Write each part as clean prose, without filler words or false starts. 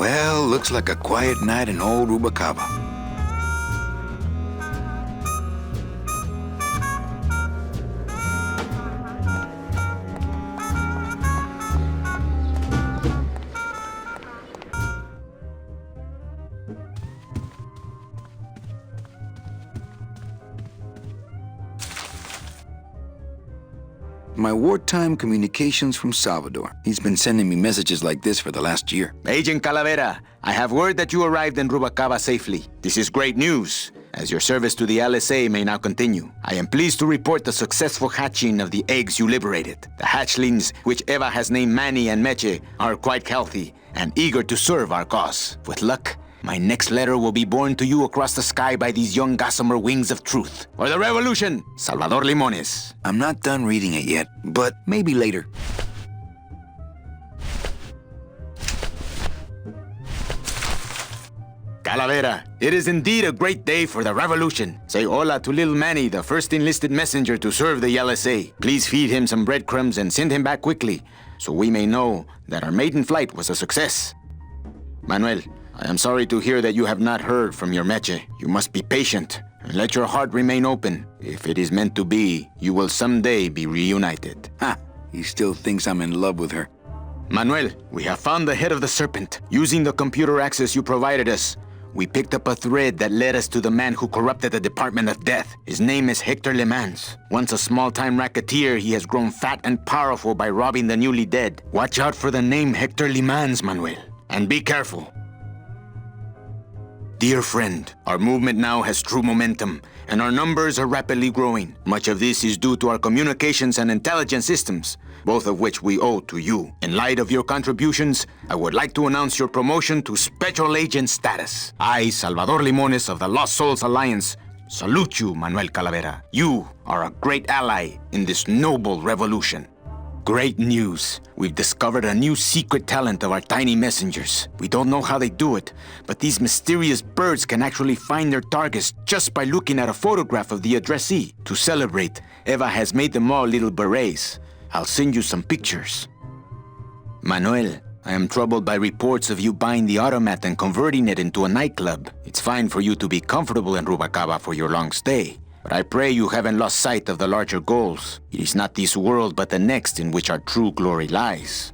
Well, looks like a quiet night in old Rubacava. My wartime communications from Salvador. He's been sending me messages like this for the last year. Agent Calavera, I have word that you arrived in Rubacava safely. This is great news, as your service to the LSA may now continue. I am pleased to report the successful hatching of the eggs you liberated. The hatchlings, which Eva has named Manny and Meche, are quite healthy and eager to serve our cause. With luck, my next letter will be borne to you across the sky by these young gossamer wings of truth. For the revolution, Salvador Limones. I'm not done reading it yet, but maybe later. Calavera, it is indeed a great day for the revolution. Say hola to little Manny, the first enlisted messenger to serve the LSA. Please feed him some breadcrumbs and send him back quickly, so we may know that our maiden flight was a success. Manuel, I am sorry to hear that you have not heard from your Meche. You must be patient and let your heart remain open. If it is meant to be, you will someday be reunited. Ha! He still thinks I'm in love with her. Manuel, we have found the head of the serpent. Using the computer access you provided us, we picked up a thread that led us to the man who corrupted the Department of Death. His name is Hector Le Mans. Once a small-time racketeer, he has grown fat and powerful by robbing the newly dead. Watch out for the name Hector Le Mans, Manuel. And be careful. Dear friend, our movement now has true momentum, and our numbers are rapidly growing. Much of this is due to our communications and intelligence systems, both of which we owe to you. In light of your contributions, I would like to announce your promotion to Special Agent status. I, Salvador Limones of the Lost Souls Alliance, salute you, Manuel Calavera. You are a great ally in this noble revolution. Great news. We've discovered a new secret talent of our tiny messengers. We don't know how they do it, but these mysterious birds can actually find their targets just by looking at a photograph of the addressee. To celebrate, Eva has made them all little berets. I'll send you some pictures. Manuel, I am troubled by reports of you buying the automat and converting it into a nightclub. It's fine for you to be comfortable in Rubacava for your long stay, but I pray you haven't lost sight of the larger goals. It is not this world, but the next in which our true glory lies.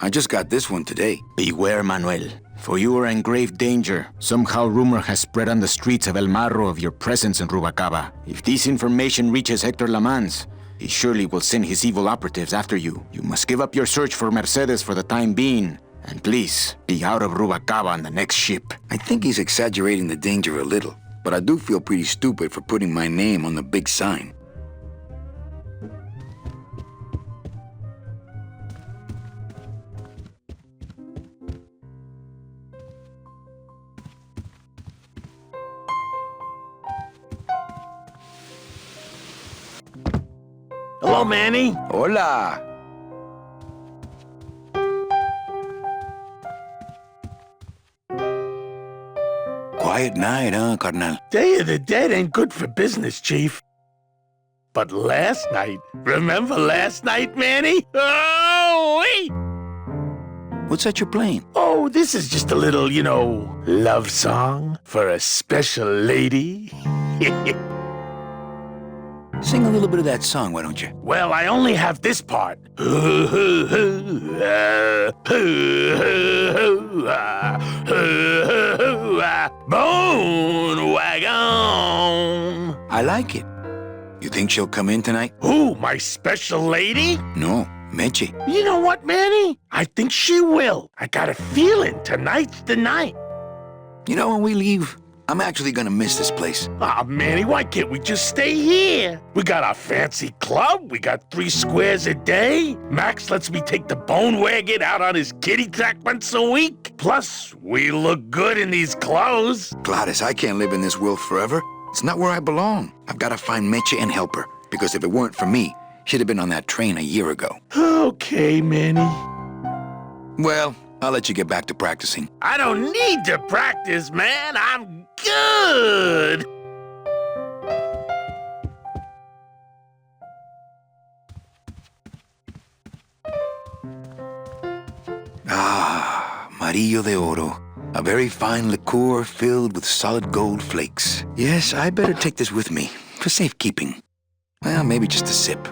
I just got this one today. Beware, Manuel, for you are in grave danger. Somehow rumor has spread on the streets of El Marro of your presence in Rubacava. If this information reaches Hector Le Mans, he surely will send his evil operatives after you. You must give up your search for Mercedes for the time being, and please, be out of Rubacava on the next ship. I think he's exaggerating the danger a little, but I do feel pretty stupid for putting my name on the big sign. Hello, Manny. Hola! Quiet night, huh, carnal? Day of the Dead ain't good for business, Chief. But last night, remember last night, Manny? Oh, wait! What's that you're playing? Oh, this is just a little, love song for a special lady. Sing a little bit of that song, why don't you? Well, I only have this part. Bone wagon. I like it. You think she'll come in tonight? Who, my special lady? No, Meche. You know what, Manny? I think she will. I got a feeling tonight's the night. You know, when we leave, I'm actually gonna miss this place. Aw, Manny, why can't we just stay here? We got our fancy club, we got 3 squares a day. Max lets me take the bone wagon out on his kitty track once a week. Plus, we look good in these clothes. Gladys, I can't live in this world forever. It's not where I belong. I've gotta find Meche and help her, because if it weren't for me, she'd have been on that train a year ago. Okay, Manny. Well, I'll let you get back to practicing. I don't need to practice, man. I'm good. Ah, Amarillo de Oro. A very fine liqueur filled with solid gold flakes. Yes, I better take this with me, for safekeeping. Well, maybe just a sip.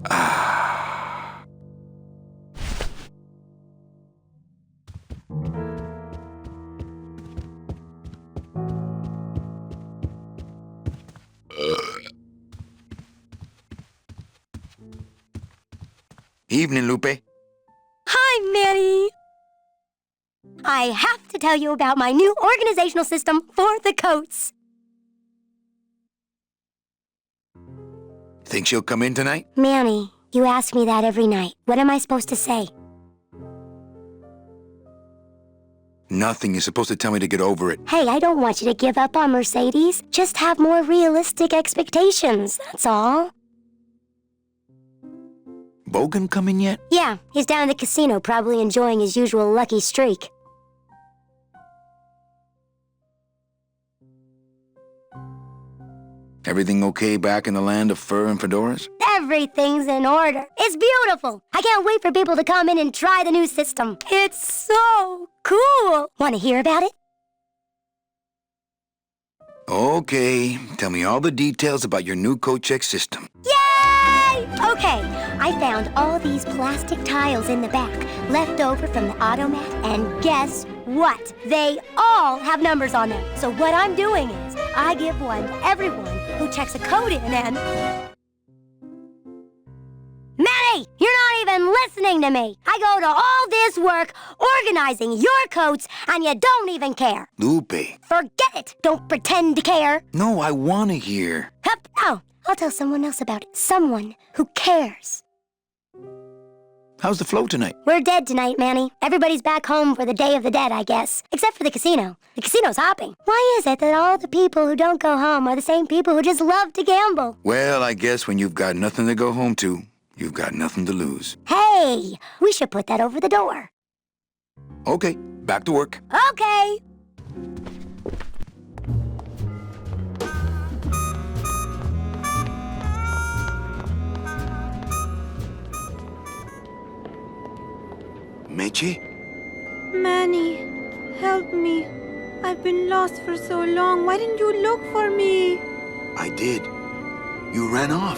Ah. Evening, Lupe. Hi, Manny. I have to tell you about my new organizational system for the coats. Think she'll come in tonight? Manny, you ask me that every night. What am I supposed to say? Nothing. You're supposed to tell me to get over it. Hey, I don't want you to give up on Mercedes. Just have more realistic expectations, that's all. Bogan come in yet? Yeah, he's down in the casino, probably enjoying his usual lucky streak. Everything okay back in the land of fur and fedoras? Everything's in order. It's beautiful. I can't wait for people to come in and try the new system. It's so cool. Want to hear about it? Okay, tell me all the details about your new coat check system. Yay! Okay, I found all these plastic tiles in the back, left over from the automat, and guess what? They all have numbers on them. So what I'm doing is, I give one to everyone who checks a code in and... Manny, you're not even listening to me. I go to all this work organizing your coats, and you don't even care. Lupe. Forget it. Don't pretend to care. No, I want to hear. Hup. Oh, I'll tell someone else about it. Someone who cares. How's the flow tonight? We're dead tonight, Manny. Everybody's back home for the Day of the Dead, I guess. Except for the casino. The casino's hopping. Why is it that all the people who don't go home are the same people who just love to gamble? Well, I guess when you've got nothing to go home to, you've got nothing to lose. Hey, we should put that over the door. Okay, back to work. Okay. Meche? Manny, help me. I've been lost for so long. Why didn't you look for me? I did. You ran off.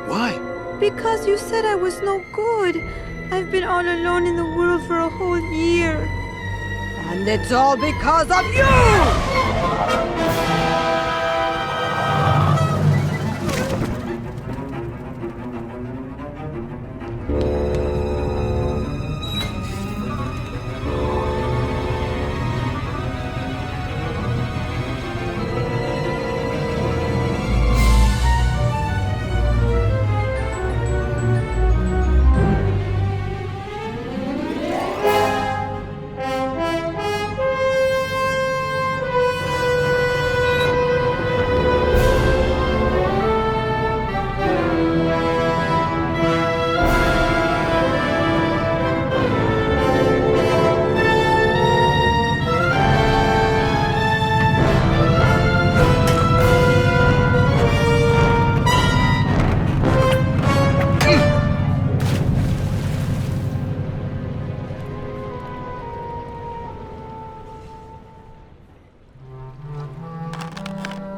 Why? Because you said I was no good. I've been all alone in the world for a whole year. And it's all because of you!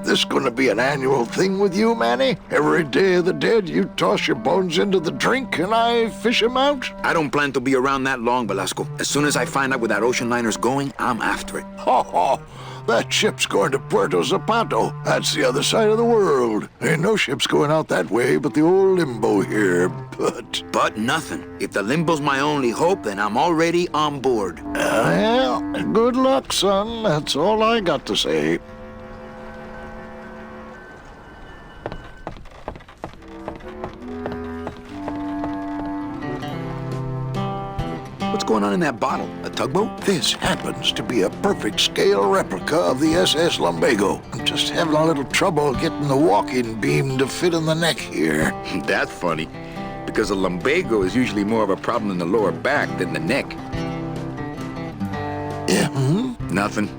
This gonna be an annual thing with you, Manny? Every Day of the Dead, you toss your bones into the drink and I fish 'em out? I don't plan to be around that long, Velasco. As soon as I find out where that ocean liner's going, I'm after it. Ho ho! That ship's going to Puerto Zapato. That's the other side of the world. Ain't no ships going out that way but the old limbo here, But nothing. If the limbo's my only hope, then I'm already on board. Well, good luck, son. That's all I got to say. What's going on in that bottle? A tugboat? This happens to be a perfect scale replica of the SS Lumbago. I'm just having a little trouble getting the walking beam to fit in the neck here. That's funny, because a lumbago is usually more of a problem in the lower back than the neck. Yeah, Nothing.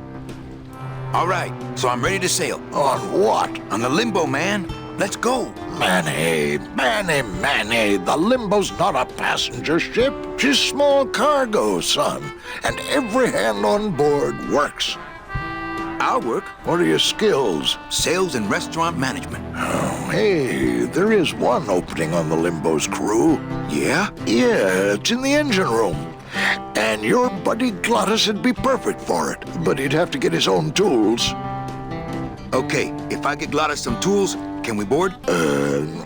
All right, so I'm ready to sail. On what? On the limbo, man. Let's go. Manny, the Limbo's not a passenger ship. She's small cargo, son. And every hand on board works. I'll work. What are your skills? Sales and restaurant management. Oh, hey, there is one opening on the Limbo's crew. Yeah? Yeah, it's in the engine room. And your buddy Glottis would be perfect for it, but he'd have to get his own tools. Okay, if I get Glottis some tools, can we board?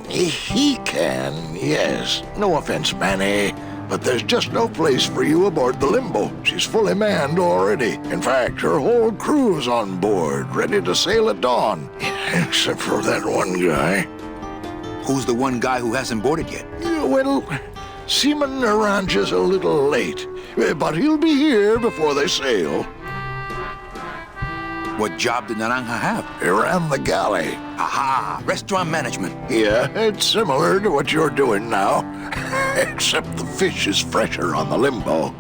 He can, yes. No offense, Manny, but there's just no place for you aboard the Limbo. She's fully manned already. In fact, her whole crew's on board, ready to sail at dawn. Except for that one guy. Who's the one guy who hasn't boarded yet? Well, Seaman Naranja's a little late, but he'll be here before they sail. What job did Naranja have? He ran the galley. Aha! Restaurant management. Yeah, it's similar to what you're doing now, except the fish is fresher on the Limbo.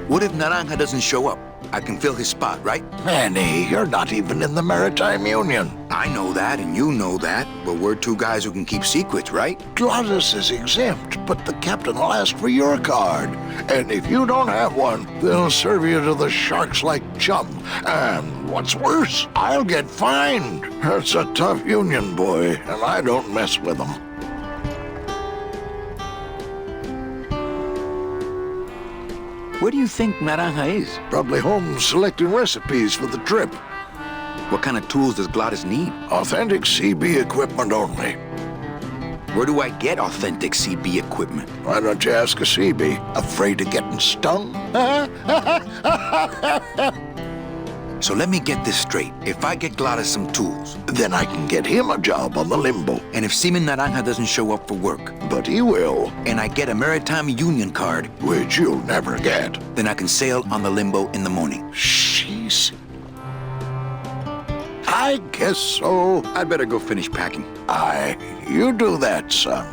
What if Naranja doesn't show up? I can fill his spot, right? Manny, you're not even in the Maritime Union. I know that, and you know that, but we're two guys who can keep secrets, right? Glottis is exempt, but the captain will ask for your card. And if you don't have one, they'll serve you to the sharks like chum. And what's worse, I'll get fined. It's a tough union, boy, and I don't mess with them. Where do you think Naranja is? Probably home selecting recipes for the trip. What kind of tools does Glottis need? Authentic CB equipment only. Where do I get authentic CB equipment? Why don't you ask a CB? Afraid of getting stung? So let me get this straight. If I get Glottis some tools, Then I can get him a job on the Limbo. and if Seaman Naranja doesn't show up for work, But he will, and I get a Maritime Union card, which you'll never get. then I can sail on the Limbo in the morning. Sheesh. I guess so. I'd better go finish packing. Aye, you do that, son.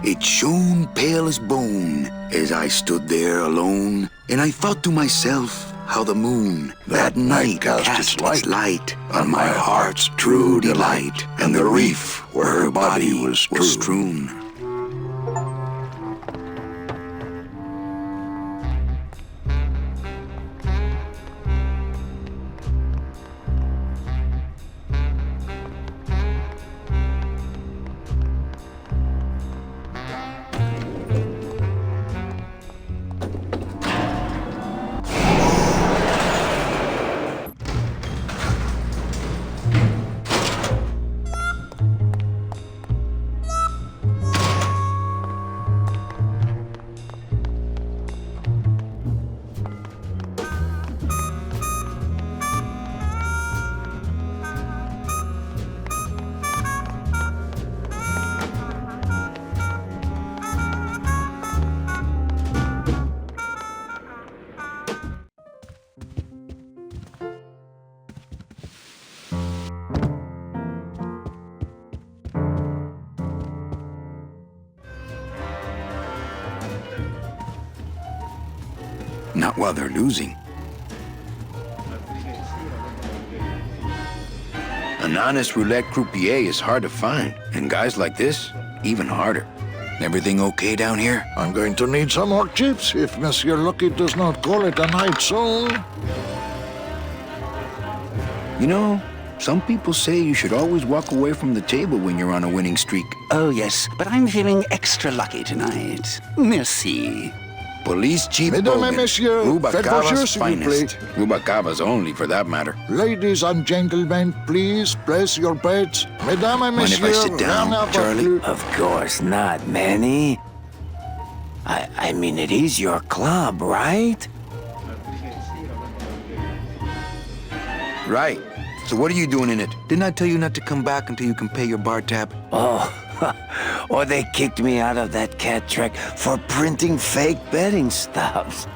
It shone pale as bone as I stood there alone, and I thought to myself how the moon that night cast its light on my heart's true delight, and the reef where her body was strewn. Not while they're losing. An honest roulette croupier is hard to find, and guys like this, even harder. Everything okay down here? I'm going to need some more chips if Monsieur Lucky does not call it a night soon. You know, some people say you should always walk away from the table when you're on a winning streak. Oh, yes, but I'm feeling extra lucky tonight. Merci. Police Chief Mesdames et Bogan, messieurs, faites vos jeux, Rubacava's s'il vous finest. Rubacava's only, for that matter. Ladies and gentlemen, please place your bets. Mesdames et Mind if I messieurs, sit down, rien à Charlie? plus. Of course not, Manny. I mean, it is your club, right? Right. So what are you doing in it? Didn't I tell you not to come back until you can pay your bar tab? Oh, or they kicked me out of that cat track for printing fake betting stubs.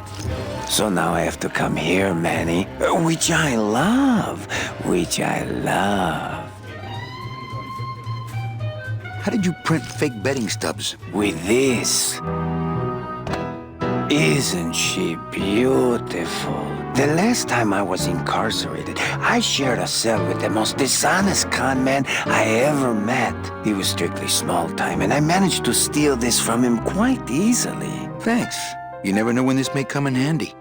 So now I have to come here, Manny, which I love. How did you print fake betting stubs? With this. Isn't she beautiful? The last time I was incarcerated, I shared a cell with the most dishonest con man I ever met. He was strictly small time, and I managed to steal this from him quite easily. Thanks. You never know when this may come in handy.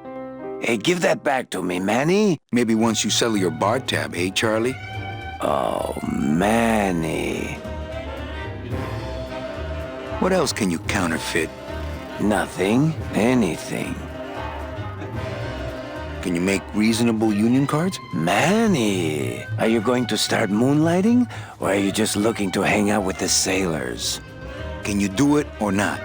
Hey, give that back to me, Manny. Maybe once you settle your bar tab, eh, Charlie? Oh, Manny. What else can you counterfeit? Nothing. Anything. Can you make reasonable union cards? Manny, are you going to start moonlighting? Or are you just looking to hang out with the sailors? Can you do it or not?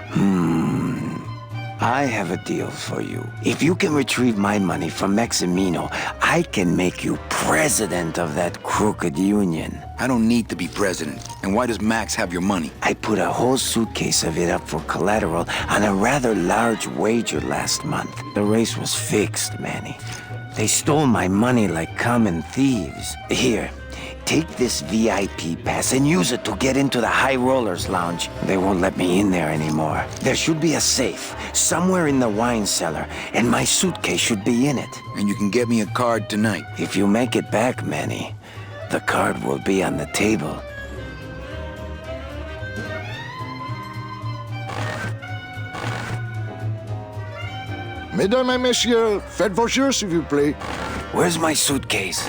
I have a deal for you. If you can retrieve my money from Maximino, I can make you president of that crooked union. I don't need to be president. And why does Max have your money? I put a whole suitcase of it up for collateral on a rather large wager last month. The race was fixed, Manny. They stole my money like common thieves. Here, take this VIP pass and use it to get into the High Rollers Lounge. They won't let me in there anymore. There should be a safe somewhere in the wine cellar, and my suitcase should be in it. And you can get me a card tonight. If you make it back, Manny, the card will be on the table. Mesdames et messieurs, faites vos jeux, s'il vous plaît. Where's my suitcase?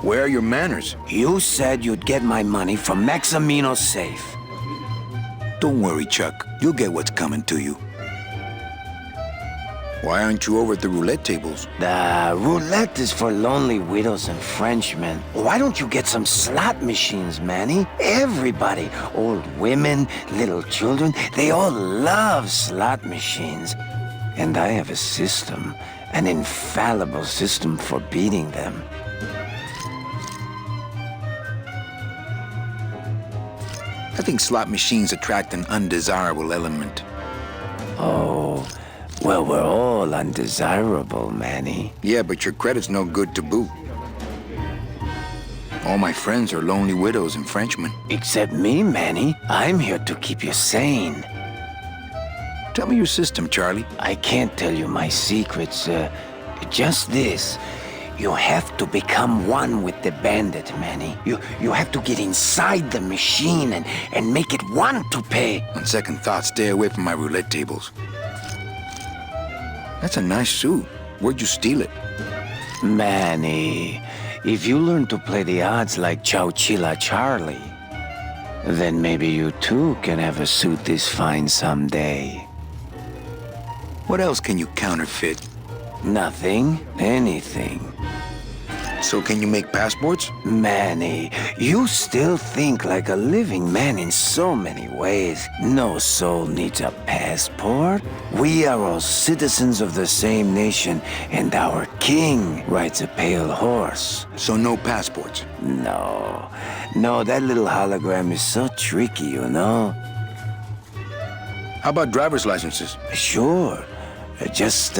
Where are your manners? You said you'd get my money from Maximino's safe. Don't worry, Chuck. You'll get what's coming to you. Why aren't you over at the roulette tables? The roulette is for lonely widows and Frenchmen. Why don't you get some slot machines, Manny? Everybody, old women, little children, they all love slot machines. And I have a system, an infallible system for beating them. I think slot machines attract an undesirable element. Oh, well, we're all undesirable, Manny. Yeah, but your credit's no good to boot. All my friends are lonely widows and Frenchmen. Except me, Manny. I'm here to keep you sane. Tell me your system, Charlie. I can't tell you my secrets, just this. You have to become one with the bandit, Manny. You have to get inside the machine and make it want to pay. On second thought, stay away from my roulette tables. That's a nice suit. Where'd you steal it? Manny, if you learn to play the odds like Chowchilla Charlie, then maybe you too can have a suit this fine someday. What else can you counterfeit? Nothing. Anything. So can you make passports? Manny, you still think like a living man in so many ways. No soul needs a passport. We are all citizens of the same nation, and our king rides a pale horse. So no passports? No, that little hologram is so tricky, you know? How about driver's licenses? Sure. Just,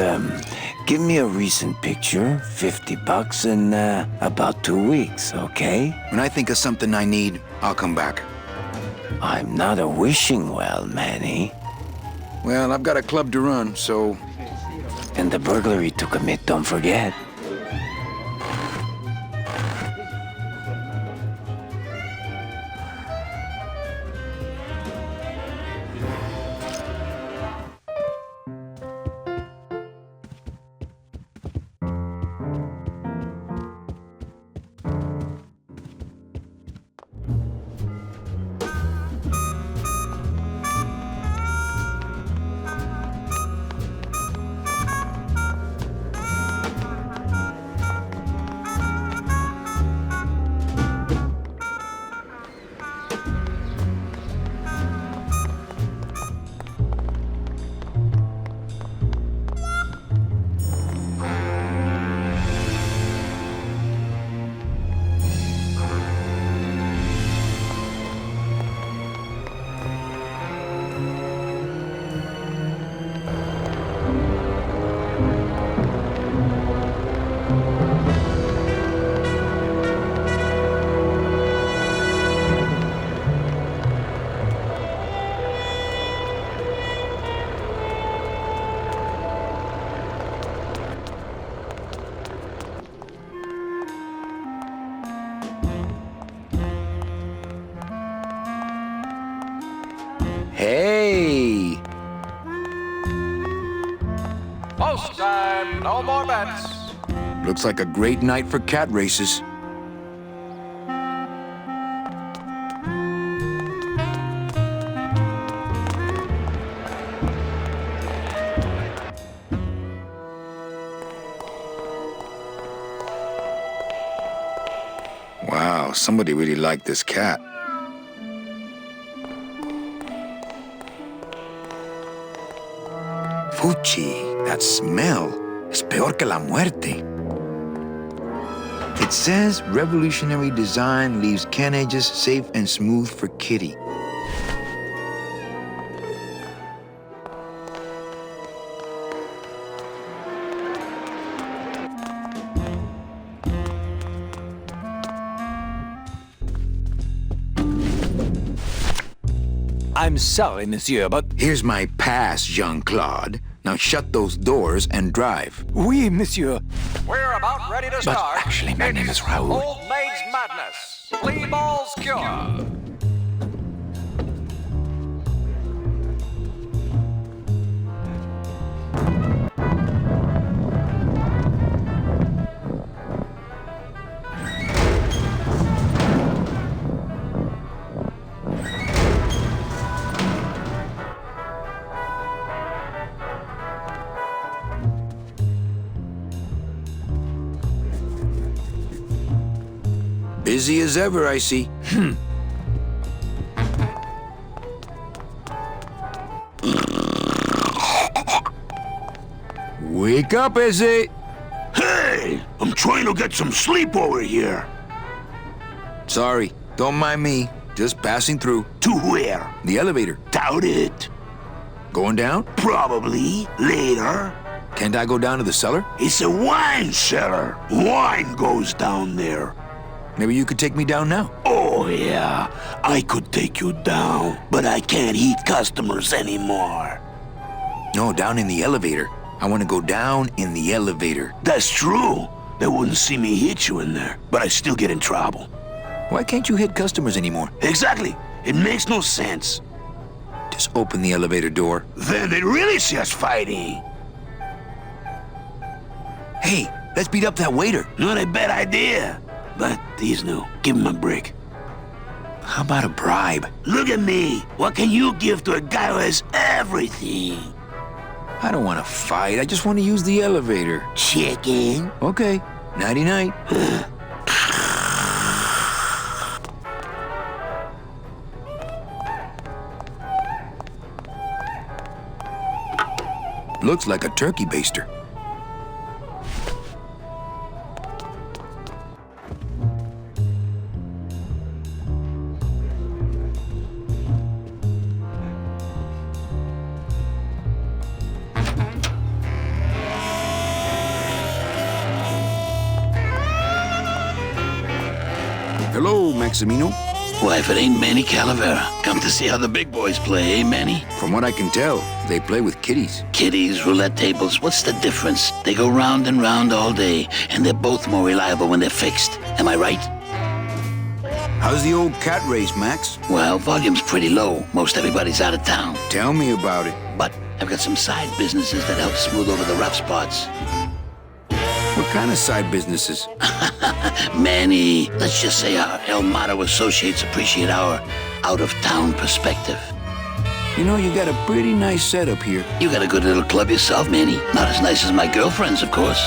give me a recent picture, $50 in, about 2 weeks, okay? When I think of something I need, I'll come back. I'm not a wishing well, Manny. Well, I've got a club to run, so... And the burglary to commit, don't forget. Hey! Post time, no more bets. Looks like a great night for cat races. Wow, somebody really liked this cat. Fuchi, that smell es peor que la muerte. It says revolutionary design leaves can edges safe and smooth for Kitty. I'm sorry, monsieur, but... Here's my pass, Jean-Claude. Now shut those doors and drive. Oui, monsieur. We're about ready to start. actually, my name is Raoul. Old Maid's Madness. Flea Ball's Cure. Busy as ever, I see. Wake up, Izzy! Hey! I'm trying to get some sleep over here. Sorry, don't mind me. Just passing through. To where? The elevator. Doubt it. Going down? Probably later. Can't I go down to the cellar? It's a wine cellar. Wine goes down there. Maybe you could take me down now. Oh, yeah. I could take you down, but I can't heat customers anymore. No, down in the elevator. I want to go down in the elevator. That's true. They wouldn't see me hit you in there, but I still get in trouble. Why can't you hit customers anymore? Exactly. It makes no sense. Just open the elevator door. Then they really see us fighting. Hey, let's beat up that waiter. Not a bad idea. But he's new. Give him a break. How about a bribe? Look at me. What can you give to a guy who has everything? I don't want to fight. I just want to use the elevator. Chicken. Okay. Nighty-night. Looks like a turkey baster. Hello, Maximino. Why, if it ain't Manny Calavera, come to see how the big boys play, eh, Manny? From what I can tell, they play with kitties. Kitties, roulette tables, what's the difference? They go round and round all day, and they're both more reliable when they're fixed. Am I right? How's the old cat race, Max? Well, volume's pretty low. Most everybody's out of town. Tell me about it. But I've got some side businesses that help smooth over the rough spots. What kind of side businesses? Manny, let's just say our El Mato associates appreciate our out-of-town perspective. You know, you got a pretty nice setup here. You got a good little club yourself, Manny. Not as nice as my girlfriend's, of course.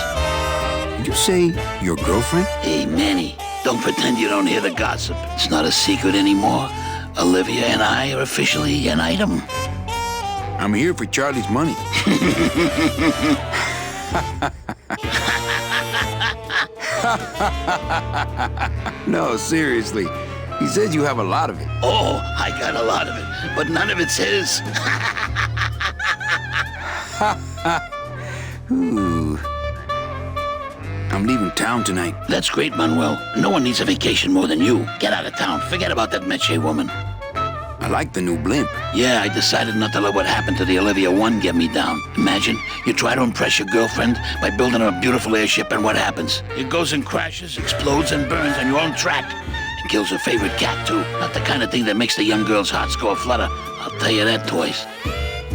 Did you say your girlfriend? Hey, Manny, don't pretend you don't hear the gossip. It's not a secret anymore. Olivia and I are officially an item. I'm here for Charlie's money. No, seriously. He says you have a lot of it. Oh, I got a lot of it, but none of it's his. Ooh. I'm leaving town tonight. That's great, Manuel. No one needs a vacation more than you. Get out of town. Forget about that Meche woman. I like the new blimp. Yeah, I decided not to let what happened to the Olivia 1 get me down. Imagine, you try to impress your girlfriend by building her a beautiful airship, and what happens? It goes and crashes, explodes, and burns on your own track. And kills her favorite cat, too. Not the kind of thing that makes the young girl's hearts go a-flutter. I'll tell you that twice.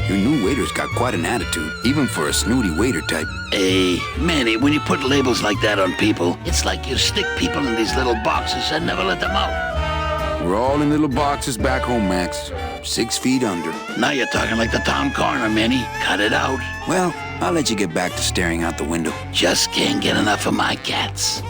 Your new waiter's got quite an attitude, even for a snooty waiter type. Hey, Manny, when you put labels like that on people, it's like you stick people in these little boxes and never let them out. We're all in little boxes back home, Max. 6 feet under. Now you're talking like the town coroner, Manny. Cut it out. Well, I'll let you get back to staring out the window. Just can't get enough of my cats.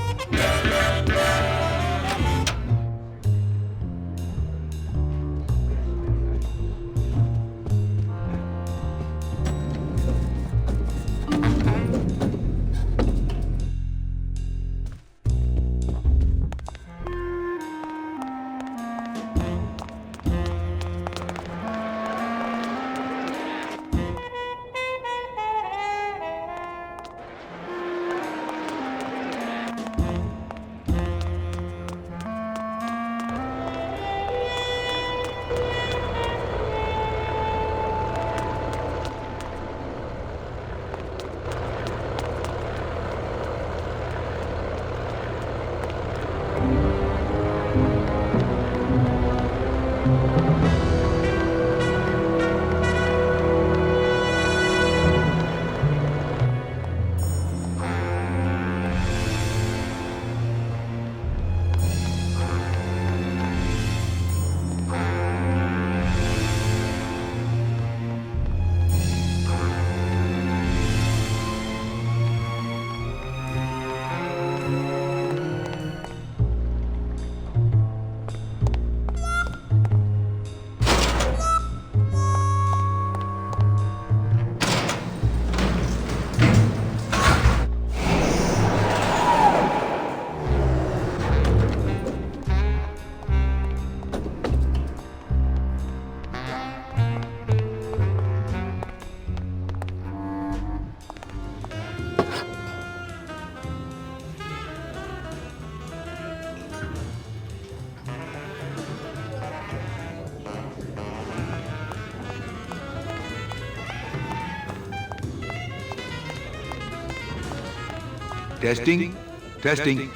Testing? Testing.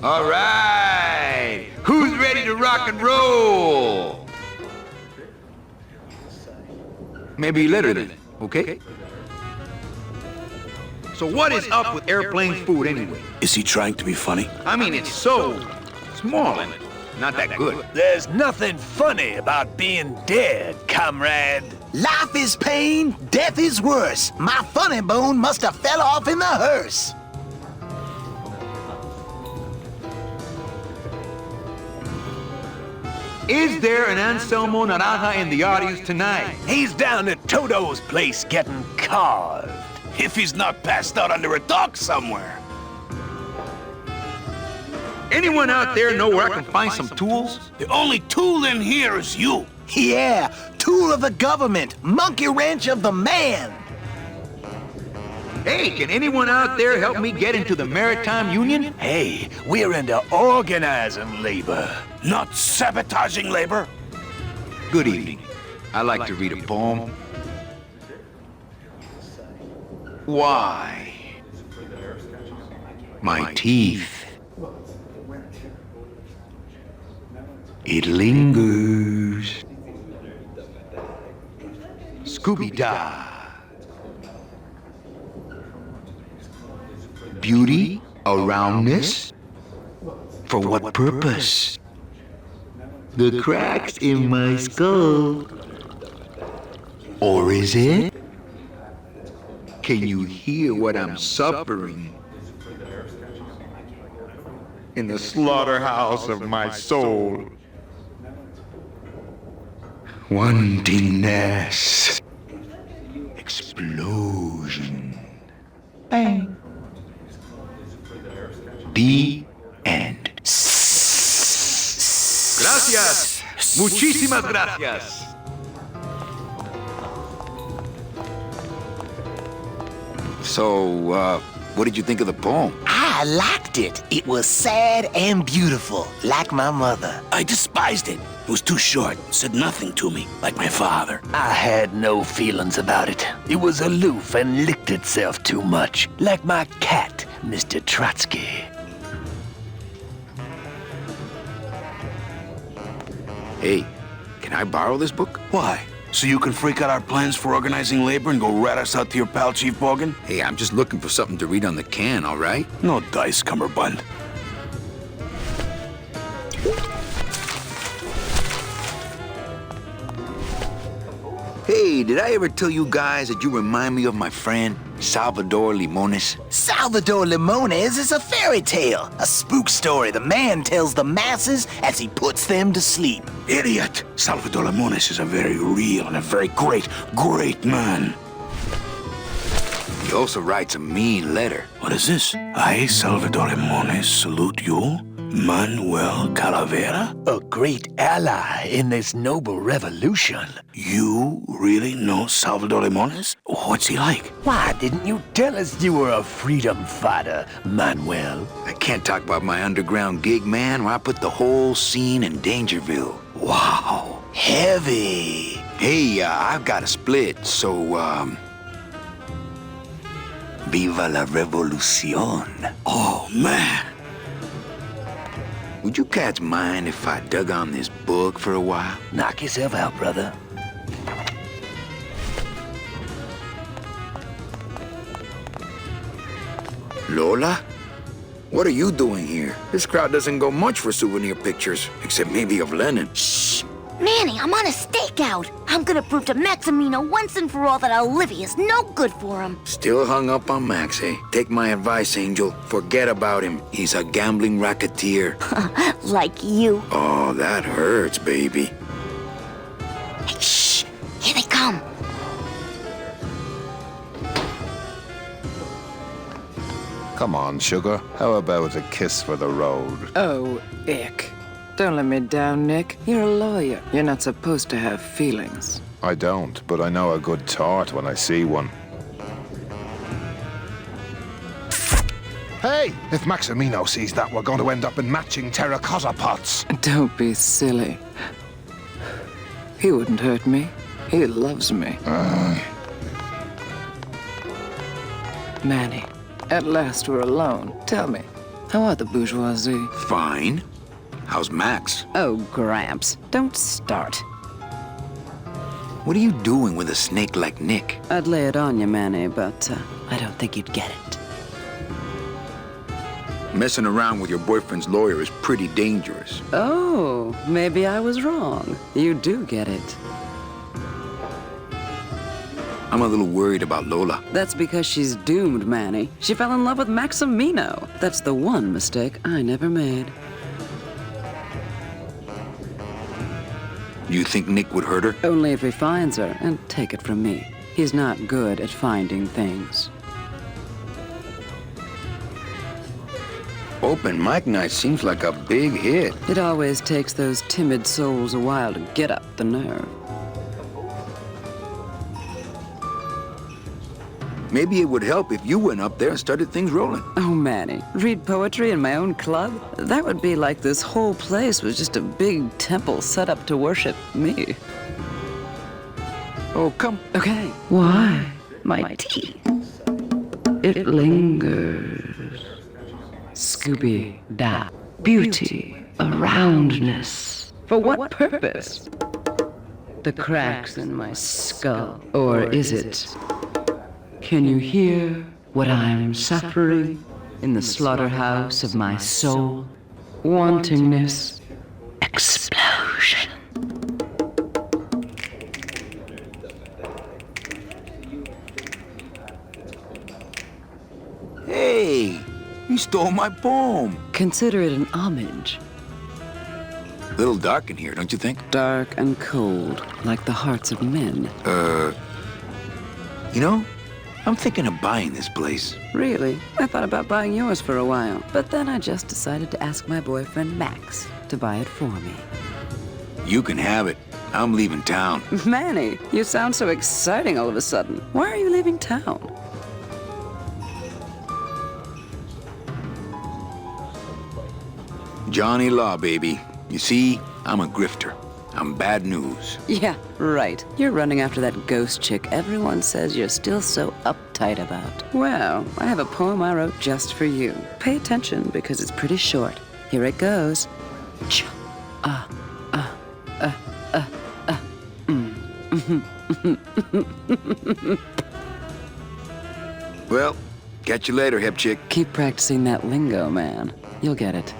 All right! Who's ready to rock and roll? Maybe later then, okay? So what is up with airplane food anyway? Is he trying to be funny? I mean, it's so small and not that good. There's nothing funny about being dead, comrade. Life is pain, death is worse. My funny bone must have fell off in the hearse. Is there an Anselmo Naranja in the audience tonight? He's down at Toto's place getting carved. If he's not passed out under a dock somewhere. Anyone out there know where I can find some tools? The only tool in here is you. Yeah, tool of the government, monkey wrench of the man. Hey, can anyone out there help me get into the Maritime Union? Hey, we're into organizing labor, Not sabotaging labor. Good evening. I like to read a poem. Why? My teeth. It lingers. Scooby-Dah. Beauty around this? For what purpose? The cracks in my skull. Or is it? Can you hear what I'm suffering? In the slaughterhouse of my soul. Wantingness. Explosion. Bang. The end. Gracias. Muchísimas gracias. So, what did you think of the poem? I liked it. It was sad and beautiful, like my mother. I despised it. It was too short, said nothing to me, like my father. I had no feelings about it. It was aloof and licked itself too much, like my cat, Mr. Trotsky. Hey, Can I borrow this book? Why? So you can freak out our plans for organizing labor and go rat us out to your pal, Chief Morgan? Hey, I'm just looking for something to read on the can, all right? No dice, Cummerbund. Hey, did I ever tell you guys that you remind me of my friend, Salvador Limones? Salvador Limones is a fairy tale, a spook story the man tells the masses as he puts them to sleep. Idiot! Salvador Limones is a very real and a very great, great man. He also writes a mean letter. What is this? I, Salvador Limones, salute you, Manuel Calavera? A great ally in this noble revolution. You really know Salvador Limones? What's he like? Why didn't you tell us you were a freedom fighter, Manuel? I can't talk about my underground gig, man, where I put the whole scene in Dangerville. Wow. Heavy. Hey, I've got a split, so, Viva la revolucion. Oh, man. Would you cats mind if I dug on this book for a while? Knock yourself out, brother. Lola? What are you doing here? This crowd doesn't go much for souvenir pictures, except maybe of Lenin. Shh! Manny, I'm on a stakeout. I'm gonna prove to Maximino once and for all that Olivia's no good for him. Still hung up on Max, eh? Take my advice, Angel. Forget about him. He's a gambling racketeer. Like you. Oh, that hurts, baby. Hey, shh! Here they come. Come on, sugar. How about a kiss for the road? Oh, ick. Don't let me down, Nick. You're a lawyer. You're not supposed to have feelings. I don't, but I know a good tart when I see one. Hey! If Maximino sees that, we're going to end up in matching terracotta pots. Don't be silly. He wouldn't hurt me. He loves me. Manny, at last we're alone. Tell me, how are the bourgeoisie? Fine. How's Max? Oh, Gramps, don't start. What are you doing with a snake like Nick? I'd lay it on you, Manny, but I don't think you'd get it. Messing around with your boyfriend's lawyer is pretty dangerous. Oh, maybe I was wrong. You do get it. I'm a little worried about Lola. That's because she's doomed, Manny. She fell in love with Maximino. That's the one mistake I never made. You think Nick would hurt her? Only if he finds her, and take it from me. He's not good at finding things. Open mic night seems like a big hit. It always takes those timid souls a while to get up the nerve. Maybe it would help if you went up there and started things rolling. Oh, Manny, read poetry in my own club? That would be like this whole place was just a big temple set up to worship me. Oh, come. Okay. Why? My teeth. It lingers. Scooby-Da. Beauty. A roundness. For what purpose? The cracks in my skull. Or is it... Can you hear what I'm suffering in the slaughterhouse of my soul? Wantingness. Explosion. Hey, you stole my poem. Consider it an homage. A little dark in here, don't you think? Dark and cold, like the hearts of men. You know, I'm thinking of buying this place. Really? I thought about buying yours for a while, but then I just decided to ask my boyfriend Max to buy it for me. You can have it. I'm leaving town. Manny, you sound so exciting all of a sudden. Why are you leaving town? Johnny Law, baby. You see, I'm a grifter. I'm bad news. Yeah, right. You're running after that ghost chick everyone says you're still so uptight about. Well, I have a poem I wrote just for you. Pay attention because it's pretty short. Here it goes. Well, catch you later, hip chick. Keep practicing that lingo, man. You'll get it.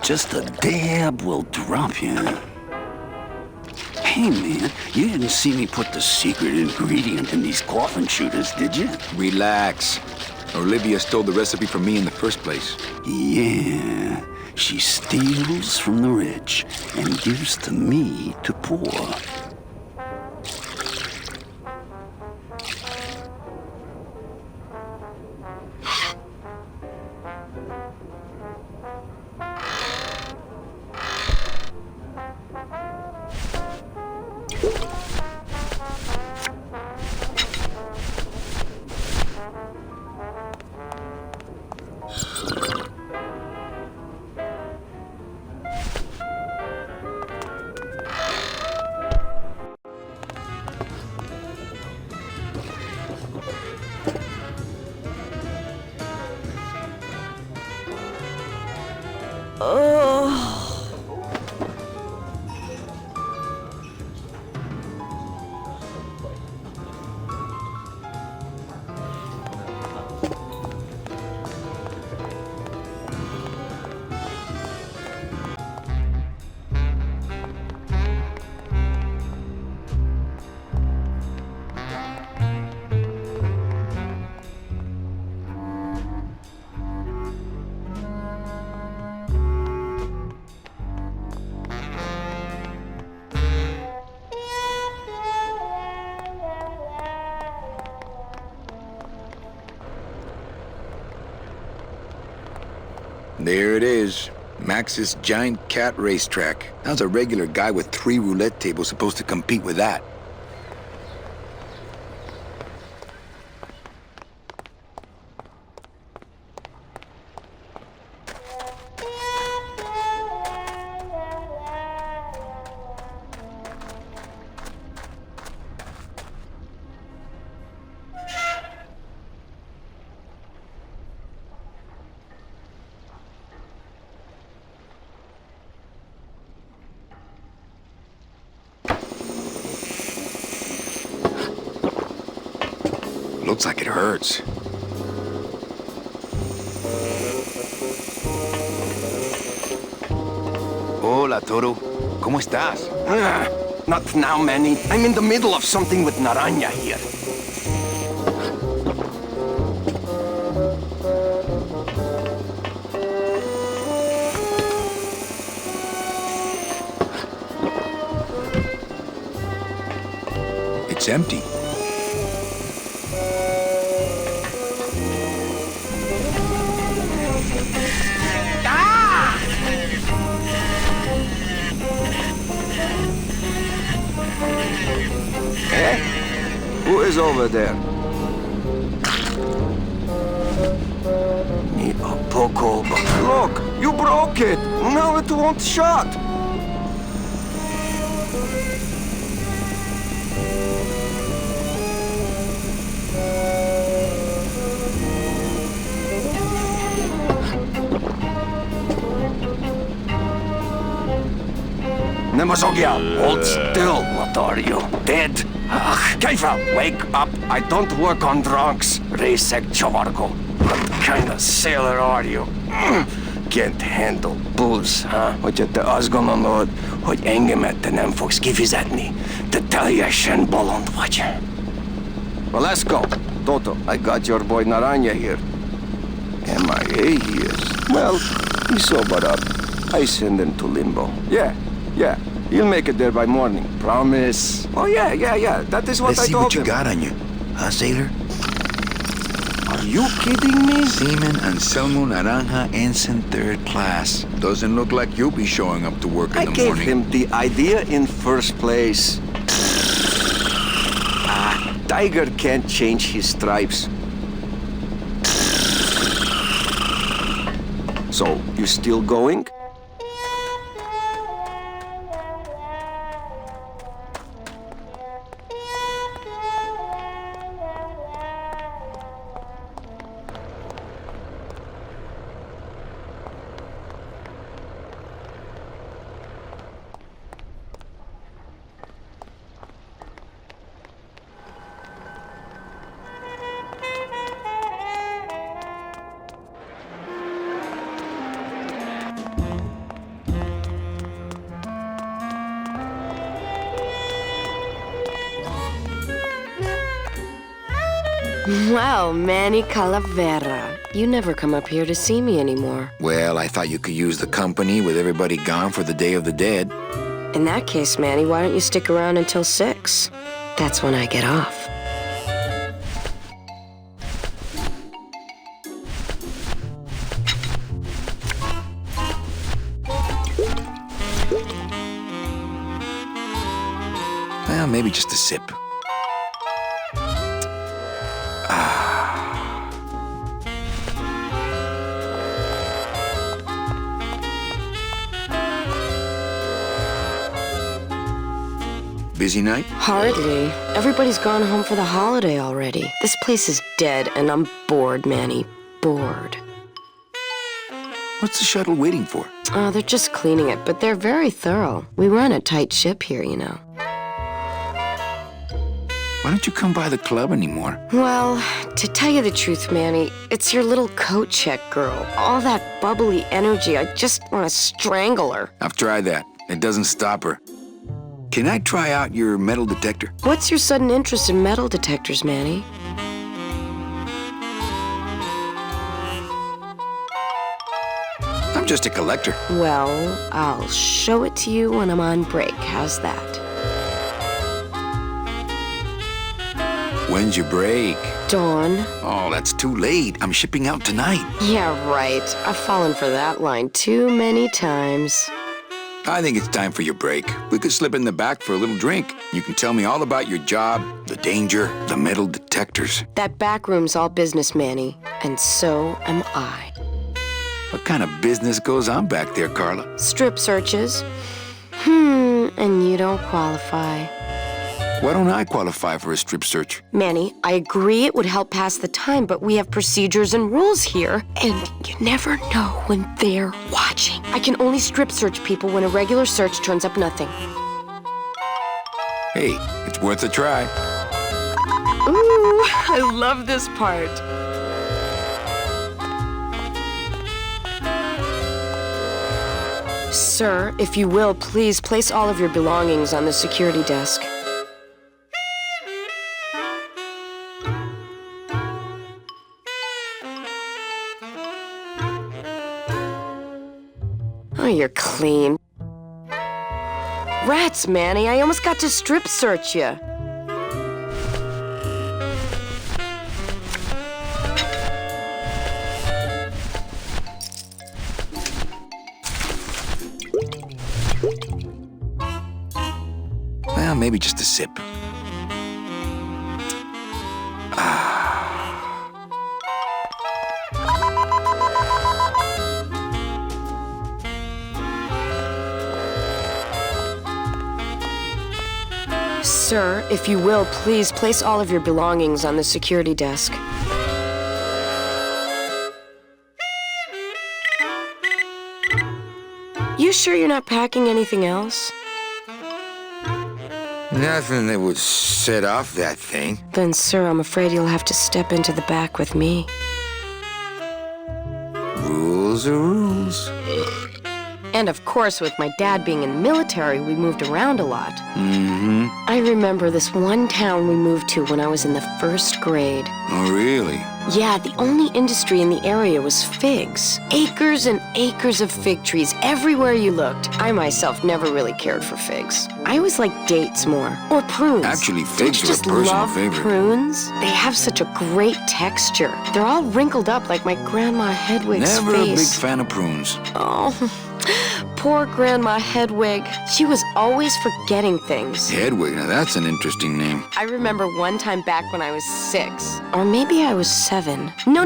Just a dab will drop you. Hey, man, you didn't see me put the secret ingredient in these coffin shooters, did you? Relax. Olivia stole the recipe from me in the first place. Yeah, she steals from the rich and gives to me to poor. There it is. Max's giant cat racetrack. How's a regular guy with 3 roulette tables supposed to compete with that? Looks like it hurts. Hola, Toro. ¿Cómo estás? Not now, Manny. I'm in the middle of something with Naranja here. It's empty. Who is over there? Need a poco. Look, you broke it. Now it won't shut. Nemazogia, hold still. What are you, dead? Keifa, wake up. I don't work on drunks. Resek Chavargo. What kind of sailor are you? Can't handle booze, huh? Hogyha te azt gondolod, hogy engemet te nem fogsz kifizetni, te teljesen bolond vagy. Well, let's go. Toto, I got your boy Naranja here. MIA he is. Well, he sobered up. I send him to Limbo. Yeah. He'll make it there by morning. Promise. Oh, yeah. That is what Let's I see told what you him. got on you. Huh, sailor? Are you kidding me? Seaman Anselmo Naranja, Ensign 3rd Class. Doesn't look like you'll be showing up to work in the I morning. gave him the idea in first place. Tiger can't change his stripes. So, you still going? Well, Manny Calavera, you never come up here to see me anymore. Well, I thought you could use the company with everybody gone for the Day of the Dead. In that case, Manny, why don't you stick around until 6? That's when I get off. Well, maybe just a sip. Busy night? Hardly. Everybody's gone home for the holiday already. This place is dead, and I'm bored, Manny. Bored. What's the shuttle waiting for? Oh, they're just cleaning it, but they're very thorough. We run a tight ship here, you know. Why don't you come by the club anymore? Well, to tell you the truth, Manny, it's your little coat check girl. All that bubbly energy, I just want to strangle her. I've tried that. It doesn't stop her. Can I try out your metal detector? What's your sudden interest in metal detectors, Manny? I'm just a collector. Well, I'll show it to you when I'm on break. How's that? When's your break? Dawn. Oh, that's too late. I'm shipping out tonight. Yeah, right. I've fallen for that line too many times. I think it's time for your break. We could slip in the back for a little drink. You can tell me all about your job, the danger, the metal detectors. That back room's all business, Manny. And so am I. What kind of business goes on back there, Carla? Strip searches. And you don't qualify. Why don't I qualify for a strip search? Manny, I agree it would help pass the time, but we have procedures and rules here, and you never know when they're watching. I can only strip search people when a regular search turns up nothing. Hey, it's worth a try. Ooh, I love this part. Sir, if you will, please place all of your belongings on the security desk. Oh, you're clean. Rats, Manny, I almost got to strip search you. Well, maybe just a sip. Sir, if you will, please place all of your belongings on the security desk. You sure you're not packing anything else? Nothing that would set off that thing. Then, sir, I'm afraid you'll have to step into the back with me. Rules are rules. And of course, with my dad being in the military, we moved around a lot. Mm-hmm. I remember this one town we moved to when I was in the 1st grade. Oh, really? Yeah, the only industry in the area was figs. Acres and acres of fig trees everywhere you looked. I myself never really cared for figs. I always liked dates more. Or prunes. Actually, Don't figs you are a just personal love favorite. Prunes? They have such a great texture. They're all wrinkled up like my Grandma Hedwig's Never face. a big fan of prunes. Oh, poor Grandma Hedwig. She was always forgetting things. Hedwig, now that's an interesting name. I remember one time back when I was 6. Or maybe I was 7. No.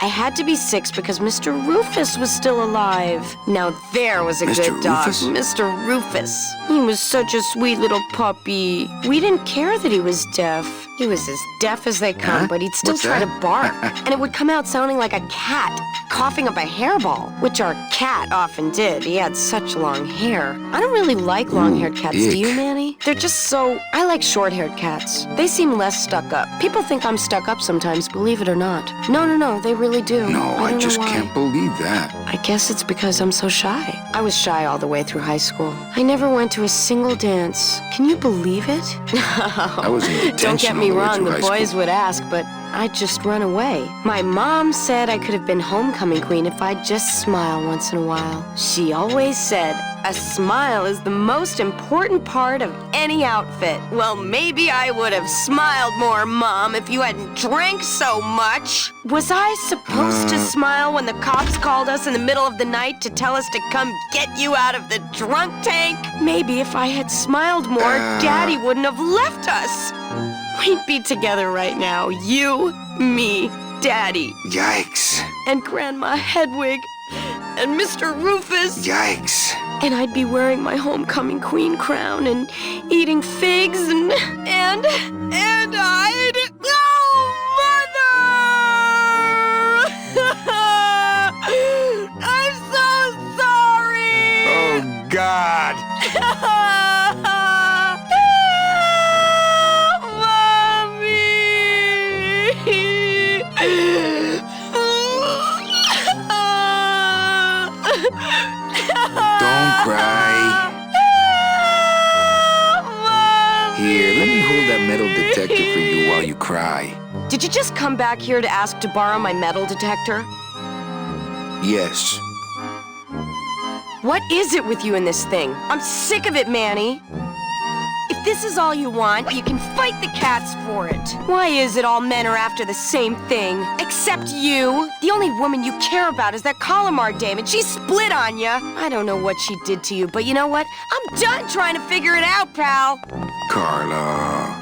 I had to be 6 because Mr. Rufus was still alive. Now there was a Mr. good dog. Rufus? Mr. Rufus. He was such a sweet little puppy. We didn't care that he was deaf. He was as deaf as they come, Huh? but he'd still What's try that? to bark. And it would come out sounding like a cat, coughing up a hairball, which our cat often did. He had such long hair. I don't really like long-haired cats, do you, ick. Manny? They're just so... I like short-haired cats. They seem less stuck up. People think I'm stuck up sometimes, believe it or not. No, they really do. No, I I don't just know why. can't believe that. I guess it's because I'm so shy. I was shy all the way through high school. I never went to a single dance. Can you believe it? I was in detention Don't get me all the way wrong, through the high boys school. would ask, but I'd just run away. My mom said I could have been homecoming queen if I'd just smile once in a while. She always said, a smile is the most important part of any outfit. Well, maybe I would have smiled more, Mom, if you hadn't drank so much. Was I supposed to smile when the cops called us in the middle of the night to tell us to come get you out of the drunk tank? Maybe if I had smiled more, Daddy wouldn't have left us. We'd be together right now. You, me, Daddy. Yikes. And Grandma Hedwig. And Mr. Rufus. Yikes. And I'd be wearing my homecoming queen crown and eating figs and I'd... Oh, Mother! I'm so sorry! Oh, God! Don't cry. Here, let me hold that metal detector for you while you cry. Did you just come back here to ask to borrow my metal detector? Yes. What is it with you in this thing? I'm sick of it, Manny. If this is all you want, you can fight the cats for it. Why is it all men are after the same thing? Except you. The only woman you care about is that Calamar dame, and she split on you. I don't know what she did to you, but you know what? I'm done trying to figure it out, pal. Carla.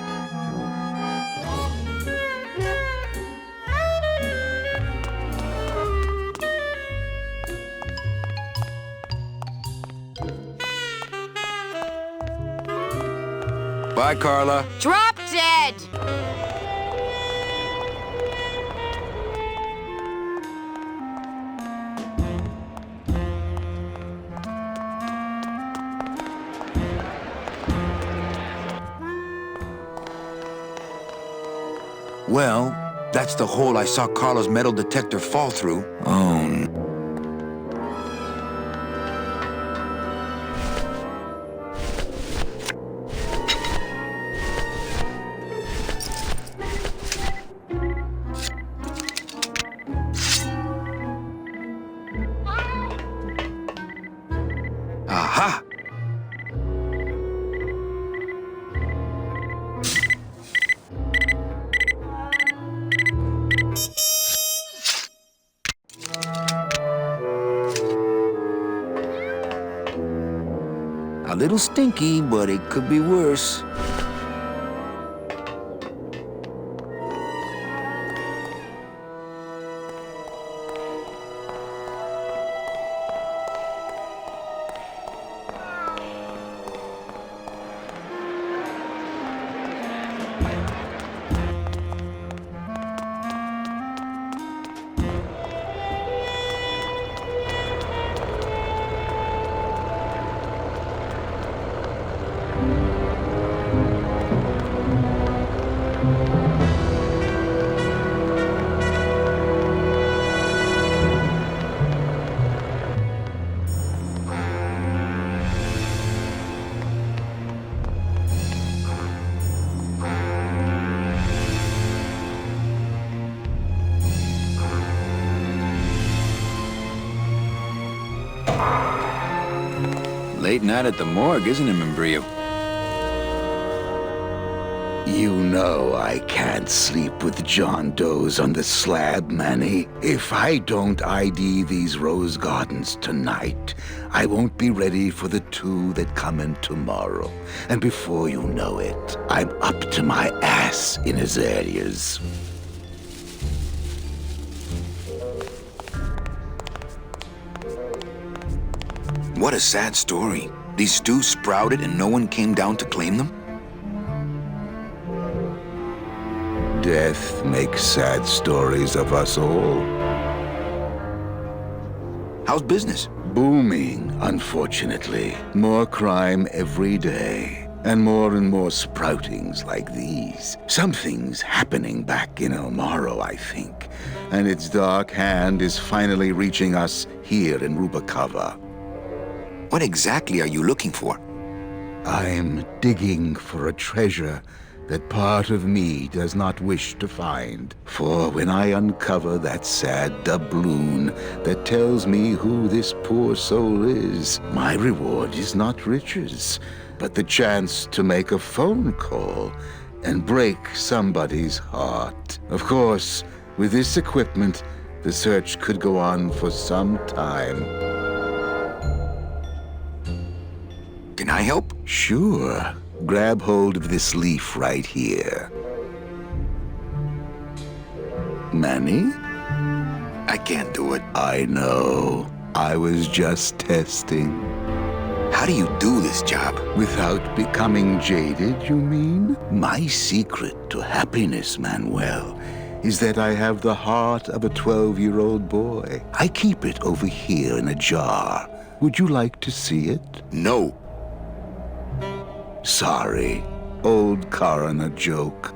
Bye, Carla. Drop dead! Well, that's the hole I saw Carla's metal detector fall through. Oh, no. Aha! A little stinky, but it could be worse. Late night at the morgue, isn't it, Membrillo? You know I can't sleep with John Doe's on the slab, Manny. If I don't ID these rose gardens tonight, I won't be ready for the two that come in tomorrow. And before you know it, I'm up to my ass in azaleas. What a sad story. These stews sprouted and no one came down to claim them? Death makes sad stories of us all. How's business? Booming, unfortunately. More crime every day. And more sproutings like these. Something's happening back in El Morro, I think. And its dark hand is finally reaching us here in Rubacava. What exactly are you looking for? I'm digging for a treasure that part of me does not wish to find. For when I uncover that sad doubloon that tells me who this poor soul is, my reward is not riches, but the chance to make a phone call and break somebody's heart. Of course, with this equipment, the search could go on for some time. Can I help? Sure. Grab hold of this leaf right here. Manny? I can't do it. I know. I was just testing. How do you do this job? Without becoming jaded, you mean? My secret to happiness, Manuel, is that I have the heart of a 12-year-old boy. I keep it over here in a jar. Would you like to see it? No. Sorry. Old coroner joke.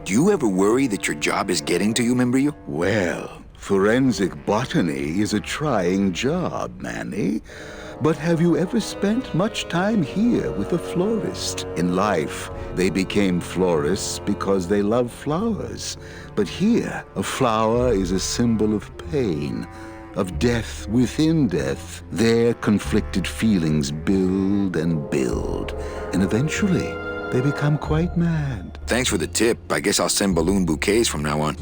Do you ever worry that your job is getting to you, Membrillo? Well, forensic botany is a trying job, Manny. But have you ever spent much time here with a florist? In life, they became florists because they love flowers. But here, a flower is a symbol of pain, of death within death. Their conflicted feelings build and build, and eventually, they become quite mad. Thanks for the tip. I guess I'll send balloon bouquets from now on.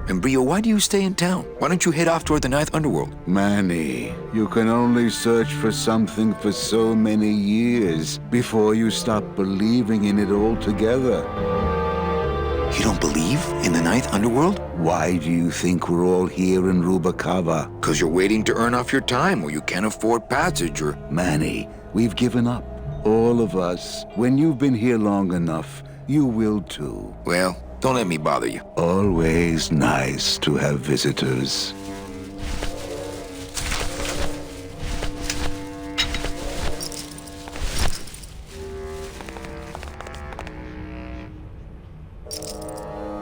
Membrillo, why do you stay in town? Why don't you head off toward the Ninth Underworld? Manny, you can only search for something for so many years before you stop believing in it altogether. You don't believe in the Ninth Underworld? Why do you think we're all here in Rubacava? Because you're waiting to earn off your time, or you can't afford passage, or... Manny, we've given up. All of us. When you've been here long enough, you will too. Well, don't let me bother you. Always nice to have visitors.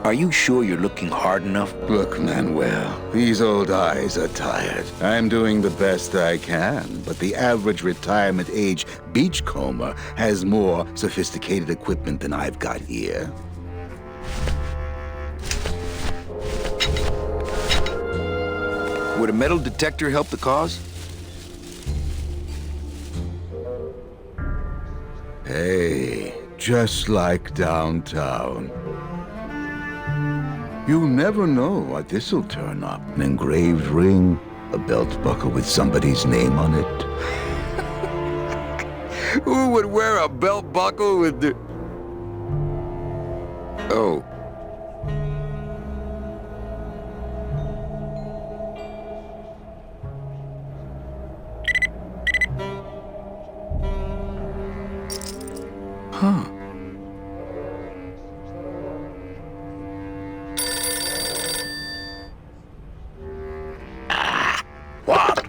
Are you sure you're looking hard enough? Look, Manuel, these old eyes are tired. I'm doing the best I can, but the average retirement age beachcomber has more sophisticated equipment than I've got here. Would a metal detector help the cause? Hey, just like downtown. You never know what this'll turn up. An engraved ring, a belt buckle with somebody's name on it. Who would wear a belt buckle with the... Oh. Huh. What?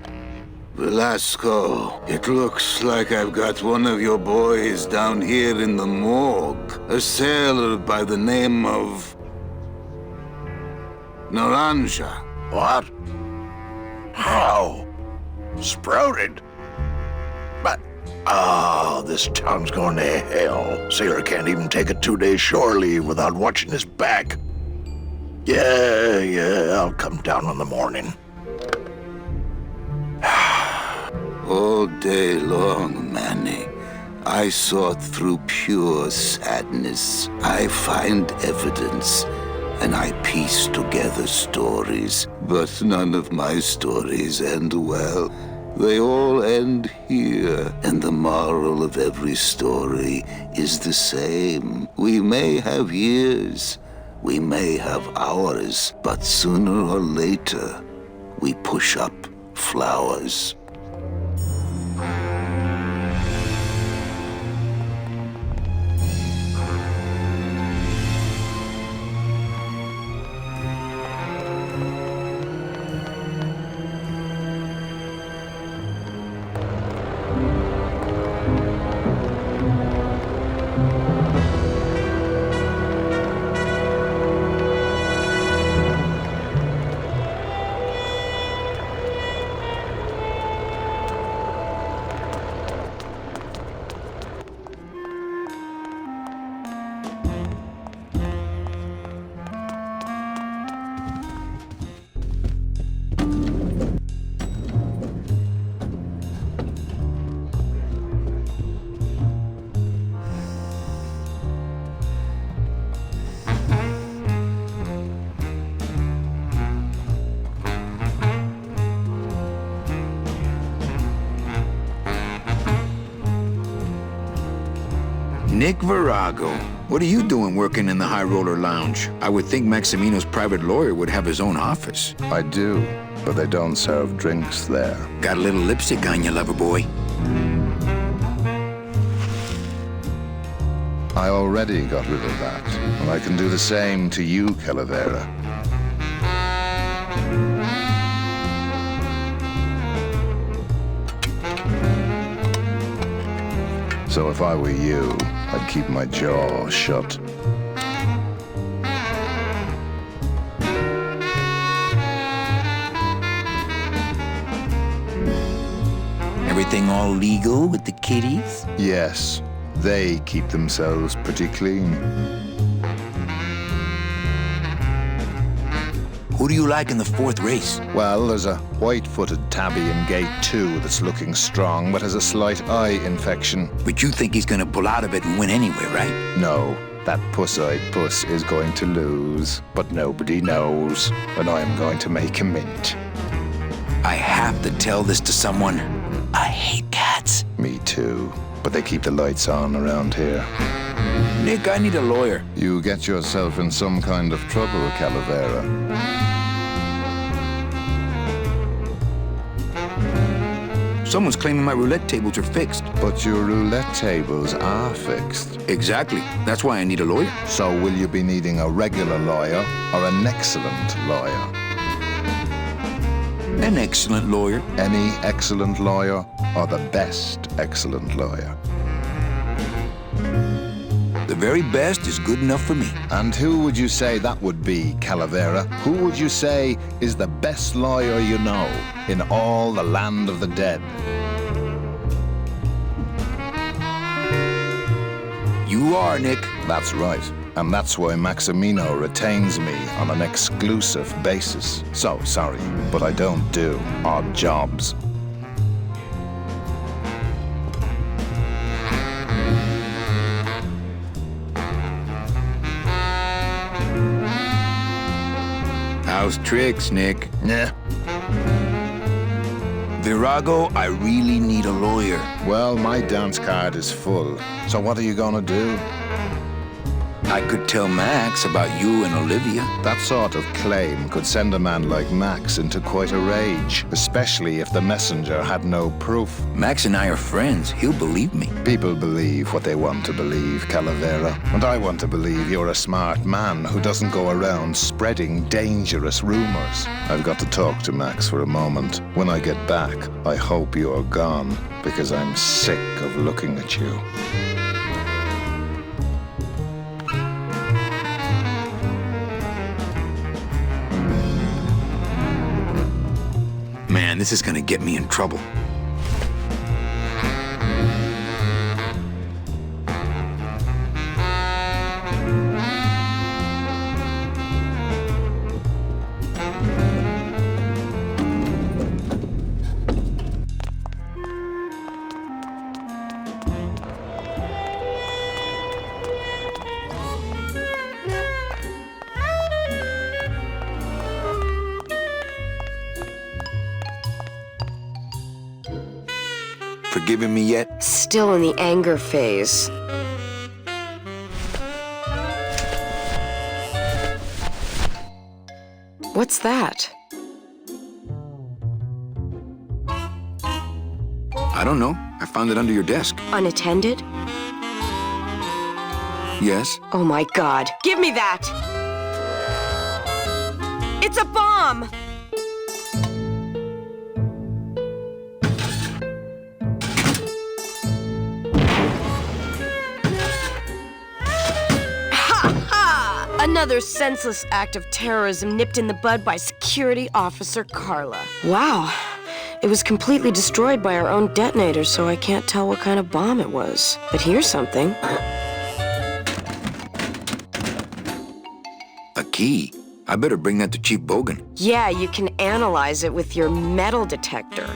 Velasco, it looks like I've got one of your boys down here in the morgue. A sailor by the name of... Naranja. What? How? Sprouted? But, this town's going to hell. Sailor can't even take a 2-day shore leave without watching his back. Yeah, I'll come down in the morning. All day long, Manny, I sought through pure sadness. I find evidence, and I piece together stories. But none of my stories end well. They all end here, and the moral of every story is the same. We may have years, we may have hours, but sooner or later, we push up flowers. Nick Virago. What are you doing working in the High Roller Lounge? I would think Maximino's private lawyer would have his own office. I do, but they don't serve drinks there. Got a little lipstick on you, lover boy. I already got rid of that, and I can do the same to you, Calavera. So if I were you, I'd keep my jaw shut. Everything all legal with the kiddies? Yes, they keep themselves pretty clean. Who do you like in the fourth race? Well, there's a white-footed tabby in gate 2 that's looking strong, but has a slight eye infection. But you think he's gonna pull out of it and win anyway, right? No, that puss-eyed puss is going to lose, but nobody knows, and I'm going to make a mint. I have to tell this to someone. I hate cats. Me too, but they keep the lights on around here. Nick, I need a lawyer. You get yourself in some kind of trouble, Calavera. Someone's claiming my roulette tables are fixed. But your roulette tables are fixed. Exactly. That's why I need a lawyer. So will you be needing a regular lawyer or an excellent lawyer? An excellent lawyer. Any excellent lawyer or the best excellent lawyer? The very best is good enough for me. And who would you say that would be, Calavera? Who would you say is the best lawyer you know in all the land of the dead? You are, Nick. That's right. And that's why Maximino retains me on an exclusive basis. So, sorry, but I don't do odd jobs. How's tricks, Nick? Yeah. Virago, I really need a lawyer. Well, my dance card is full. So what are you gonna do? I could tell Max about you and Olivia. That sort of claim could send a man like Max into quite a rage, especially if the messenger had no proof. Max and I are friends. He'll believe me. People believe what they want to believe, Calavera. And I want to believe you're a smart man who doesn't go around spreading dangerous rumors. I've got to talk to Max for a moment. When I get back, I hope you're gone, because I'm sick of looking at you. Man, this is gonna get me in trouble. Forgiving me yet? Still in the anger phase. What's that? I don't know. I found it under your desk. Unattended? Yes? Oh my God. Give me that! It's a bomb! Another senseless act of terrorism nipped in the bud by Security Officer Carla. Wow. It was completely destroyed by our own detonator, so I can't tell what kind of bomb it was. But here's something. A key? I better bring that to Chief Bogan. Yeah, you can analyze it with your metal detector.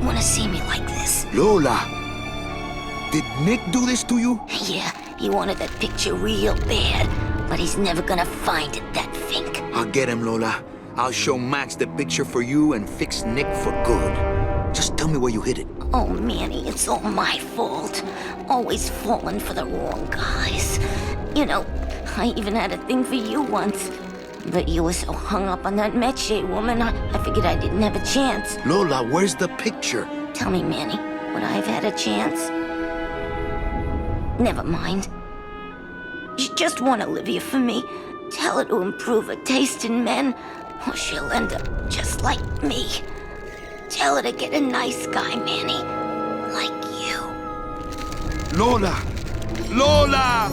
want to see me like this. Lola, did Nick do this to you? Yeah, he wanted that picture real bad, but he's never gonna find it, that fink. I'll get him, Lola. I'll show Max the picture for you and fix Nick for good. Just tell me where you hid it. Oh, Manny, it's all my fault. Always falling for the wrong guys. You know, I even had a thing for you once. But you were so hung up on that Meche woman, I figured I didn't have a chance. Lola, where's the picture? Tell me, Manny, would I have had a chance? Never mind. You just want Olivia for me. Tell her to improve her taste in men, or she'll end up just like me. Tell her to get a nice guy, Manny. Like you. Lola! Lola!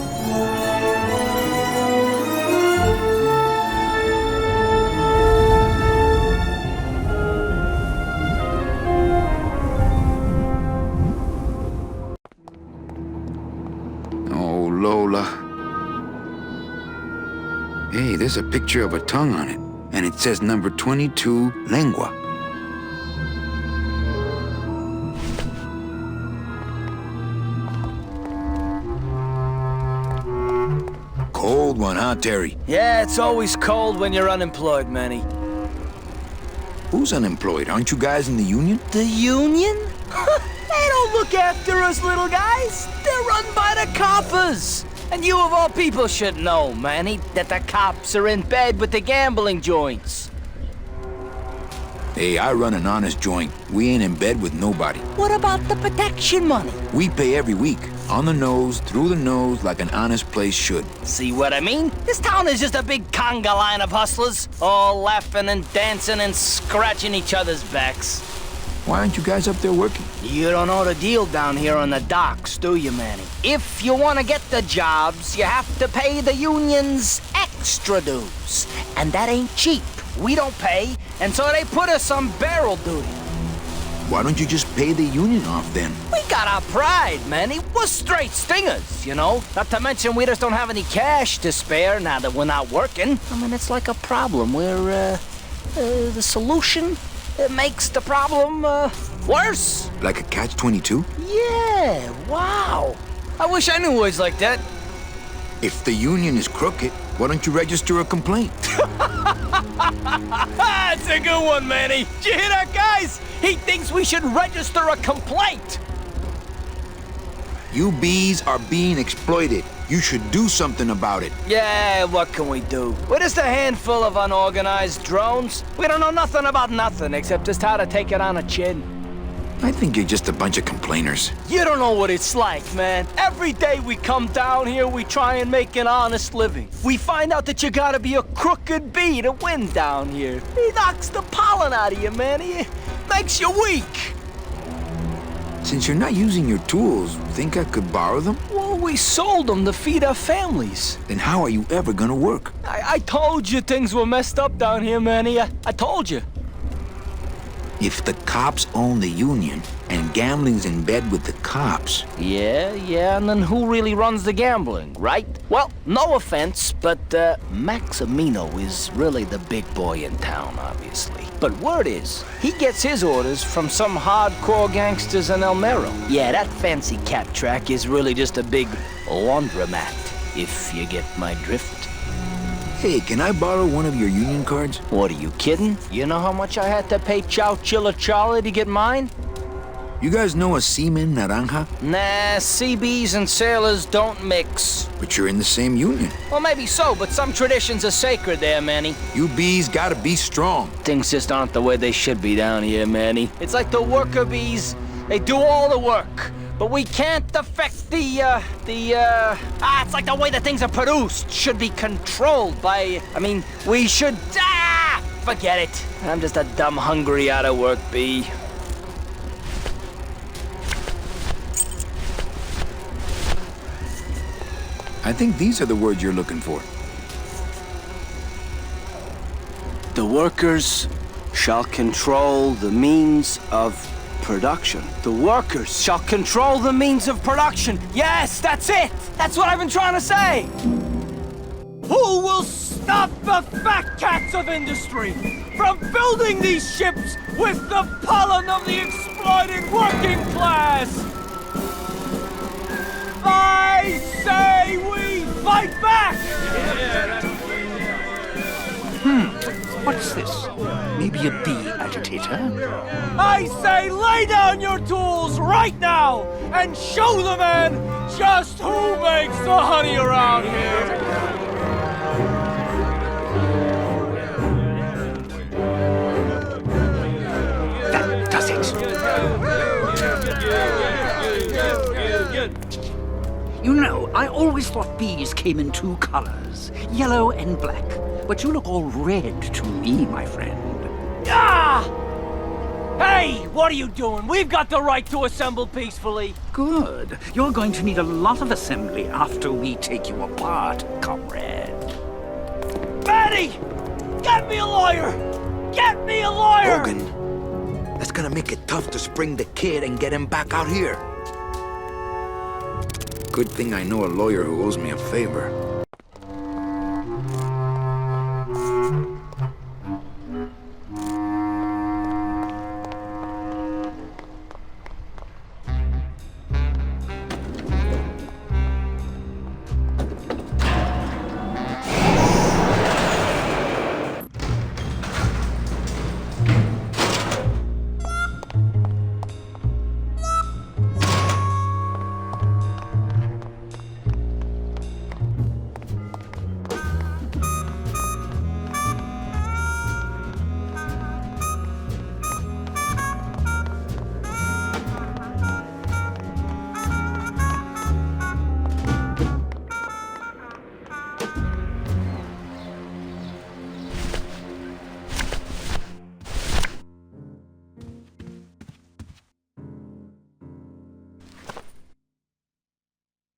Oh, Lola. Hey, there's a picture of a tongue on it, and it says number 22, lengua. Cold one, huh, Terry? Yeah, it's always cold when you're unemployed, Manny. Who's unemployed? Aren't you guys in the union? The union? They don't look after us little guys. They're run by the coppers. And you of all people should know, Manny, that the cops are in bed with the gambling joints. Hey, I run an honest joint. We ain't in bed with nobody. What about the protection money? We pay every week. On the nose, through the nose, like an honest place should. See what I mean? This town is just a big conga line of hustlers, all laughing and dancing and scratching each other's backs. Why aren't you guys up there working? You don't know the deal down here on the docks, do you, Manny? If you want to get the jobs, you have to pay the unions extra dues. And that ain't cheap. We don't pay, and so they put us on barrel duty. Why don't you just pay the union off then? We got our pride, Manny. We're straight stingers, you know? Not to mention we just don't have any cash to spare now that we're not working. I mean, it's like a problem where, the solution makes the problem, worse. Like a catch-22? Yeah, wow. I wish I knew words like that. If the union is crooked, why don't you register a complaint? That's a good one, Manny. Did you hear that, guys? He thinks we should register a complaint. You bees are being exploited. You should do something about it. Yeah, what can we do? We're just a handful of unorganized drones. We don't know nothing about nothing except just how to take it on a chin. I think you're just a bunch of complainers. You don't know what it's like, man. Every day we come down here, we try and make an honest living. We find out that you gotta be a crooked bee to win down here. He knocks the pollen out of you, man. He makes you weak. Since you're not using your tools, think I could borrow them? Well, we sold them to feed our families. Then how are you ever gonna work? I told you things were messed up down here, Manny. I told you. If the cops own the union, and gambling's in bed with the cops... Yeah, and then who really runs the gambling, right? Well, no offense, but, Maximino is really the big boy in town, obviously. But word is, he gets his orders from some hardcore gangsters in El Mero. Yeah, that fancy cat track is really just a big laundromat, if you get my drift. Hey, can I borrow one of your union cards? What, are you kidding? You know how much I had to pay Chow Chilla Charlie to get mine? You guys know a seaman naranja? Nah, CBs and sailors don't mix. But you're in the same union. Well, maybe so, but some traditions are sacred there, Manny. You bees gotta be strong. Things just aren't the way they should be down here, Manny. It's like the worker bees. They do all the work. But we can't affect it's like the way that things are produced should be controlled by, we should, forget it. I'm just a dumb, hungry, out-of-work bee. I think these are the words you're looking for. The workers shall control the means of production. The workers shall control the means of production. Yes, that's it. That's what I've been trying to say. Who will stop the fat cats of industry from building these ships with the pollen of the exploited working class? I say we fight back! What's this? Maybe a bee agitator? I say lay down your tools right now and show the men just who makes the honey around here! That does it. You know, I always thought bees came in two colors, yellow and black. But you look all red to me, my friend. Ah! Hey, what are you doing? We've got the right to assemble peacefully. Good. You're going to need a lot of assembly after we take you apart, comrade. Betty! Get me a lawyer! Get me a lawyer! Logan, that's gonna make it tough to spring the kid and get him back out here. Good thing I know a lawyer who owes me a favor.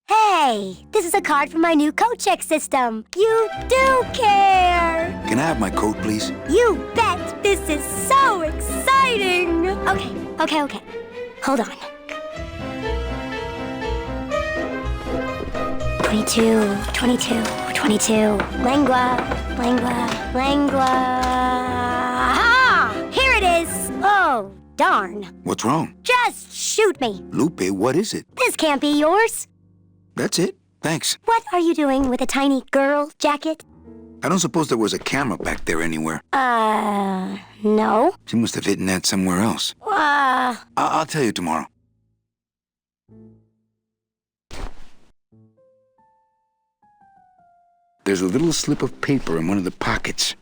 Hey, this is a card from my new coat check system. You do care! Can I have my coat, please? You bet! This is so exciting! Okay. Hold on. 22. Langua. Ah! Here it is! Oh, darn. What's wrong? Just shoot me. Lupe, what is it? This can't be yours. That's it. Thanks. What are you doing with a tiny girl jacket? I don't suppose there was a camera back there anywhere. No. She must have hidden that somewhere else. I'll tell you tomorrow. There's a little slip of paper in one of the pockets.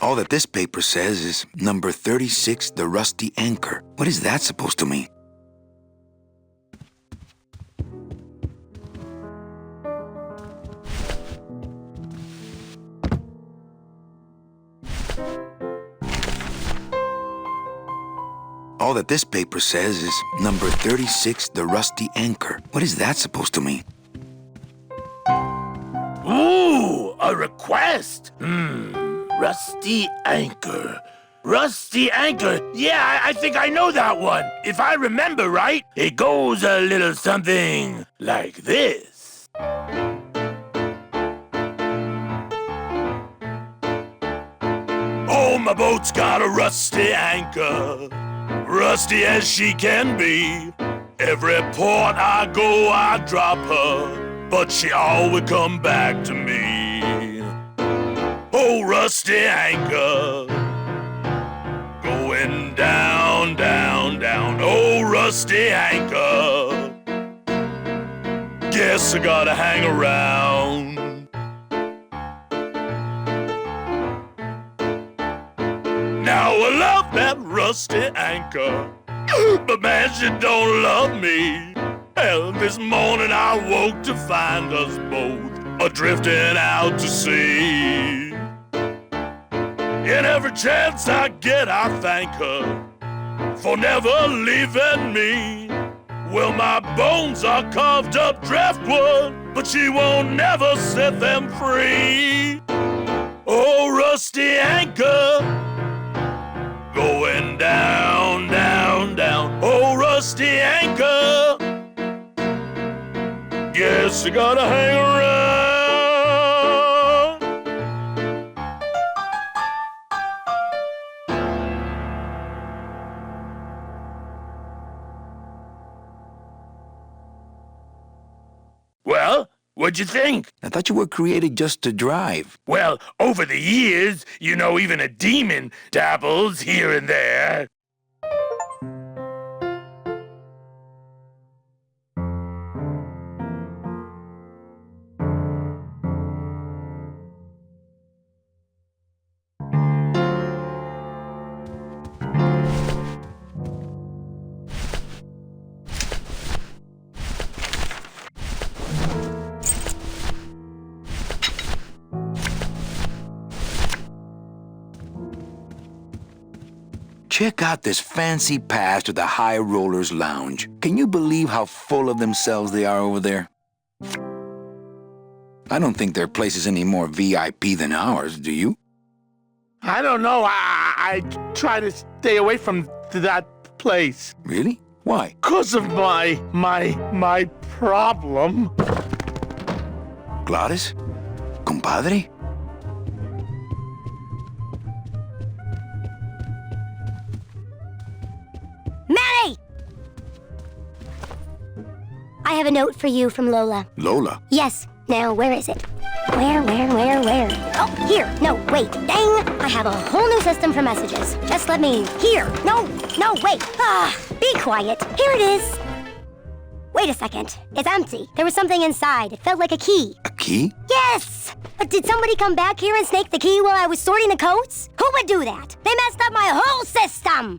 All that this paper says is number 36, the Rusty Anchor. What is that supposed to mean? All that this paper says is number 36, the Rusty Anchor. What is that supposed to mean? Ooh, a request. Rusty Anchor. Rusty Anchor. Yeah, I think I know that one. If I remember right, it goes a little something like this. Oh, my boat's got a rusty anchor, rusty as she can be. Every port I go, I drop her, but she always come back to me. Oh, rusty anchor, going down, down, down. Oh, rusty anchor, guess I gotta hang around. Now I love that rusty anchor, but man, she don't love me. Hell, this morning I woke to find us both a-drifting out to sea. And every chance I get, I thank her for never leaving me. Well, my bones are carved up driftwood, but she won't never set them free. Oh, rusty anchor, going down, down, down. Oh, rusty rusty anchor. Guess I gotta hang around. Well, what'd you think? I thought you were created just to drive. Well, over the years, you know, even a demon dabbles here and there. Check out this fancy pass to the High Rollers Lounge. Can you believe how full of themselves they are over there? I don't think their place is any more VIP than ours, do you? I don't know. I try to stay away from that place. Really? Why? 'Cause of my problem. Gladys? Compadre? Manny! I have a note for you from Lola. Lola? Yes. Now, where is it? Where? Oh, here. No, wait. Dang! I have a whole new system for messages. Just let me... Here. No, wait. Be quiet. Here it is. Wait a second. It's empty. There was something inside. It felt like a key. A key? Yes! But did somebody come back here and snake the key while I was sorting the coats? Who would do that? They messed up my whole system!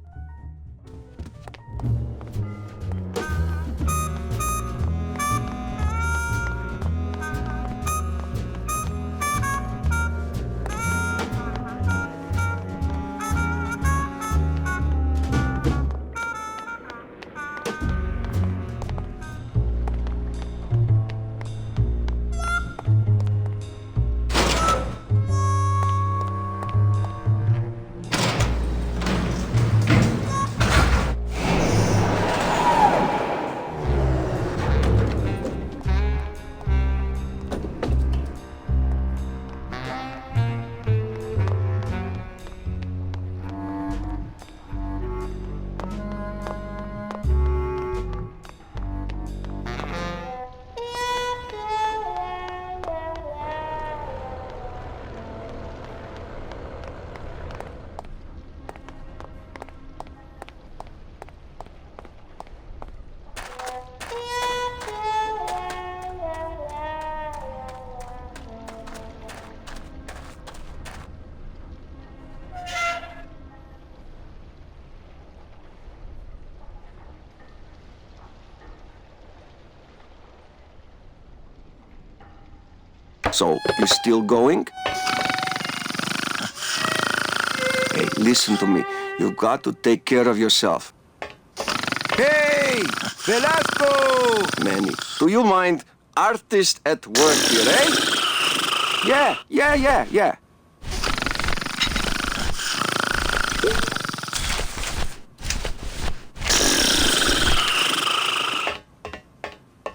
So, you still going? Hey, listen to me. You've got to take care of yourself. Hey! Velasco! Manny, do you mind artist at work here, eh? Yeah.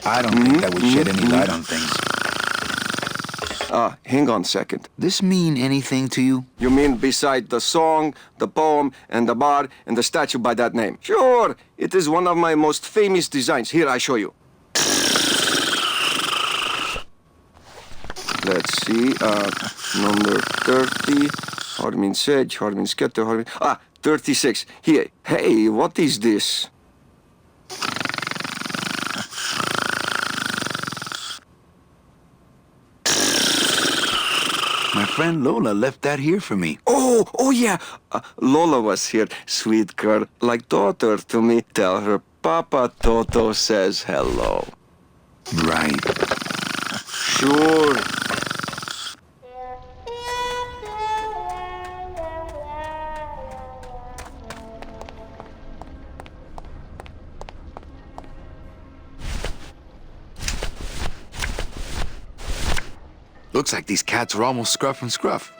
I don't think that would shed any light on things. Hang on a second. This mean anything to you? You mean beside the song, the poem, and the bar, and the statue by that name? Sure, it is one of my most famous designs. Here, I show you. Let's see, number 30, Harmin Sedge, Harmin Sketter, 36. Here, hey, what is this? My friend Lola left that here for me. Oh yeah. Lola was here, sweet girl, like daughter to me. Tell her Papa Toto says hello. Right. Sure. Looks like these cats are almost scruff and scruff.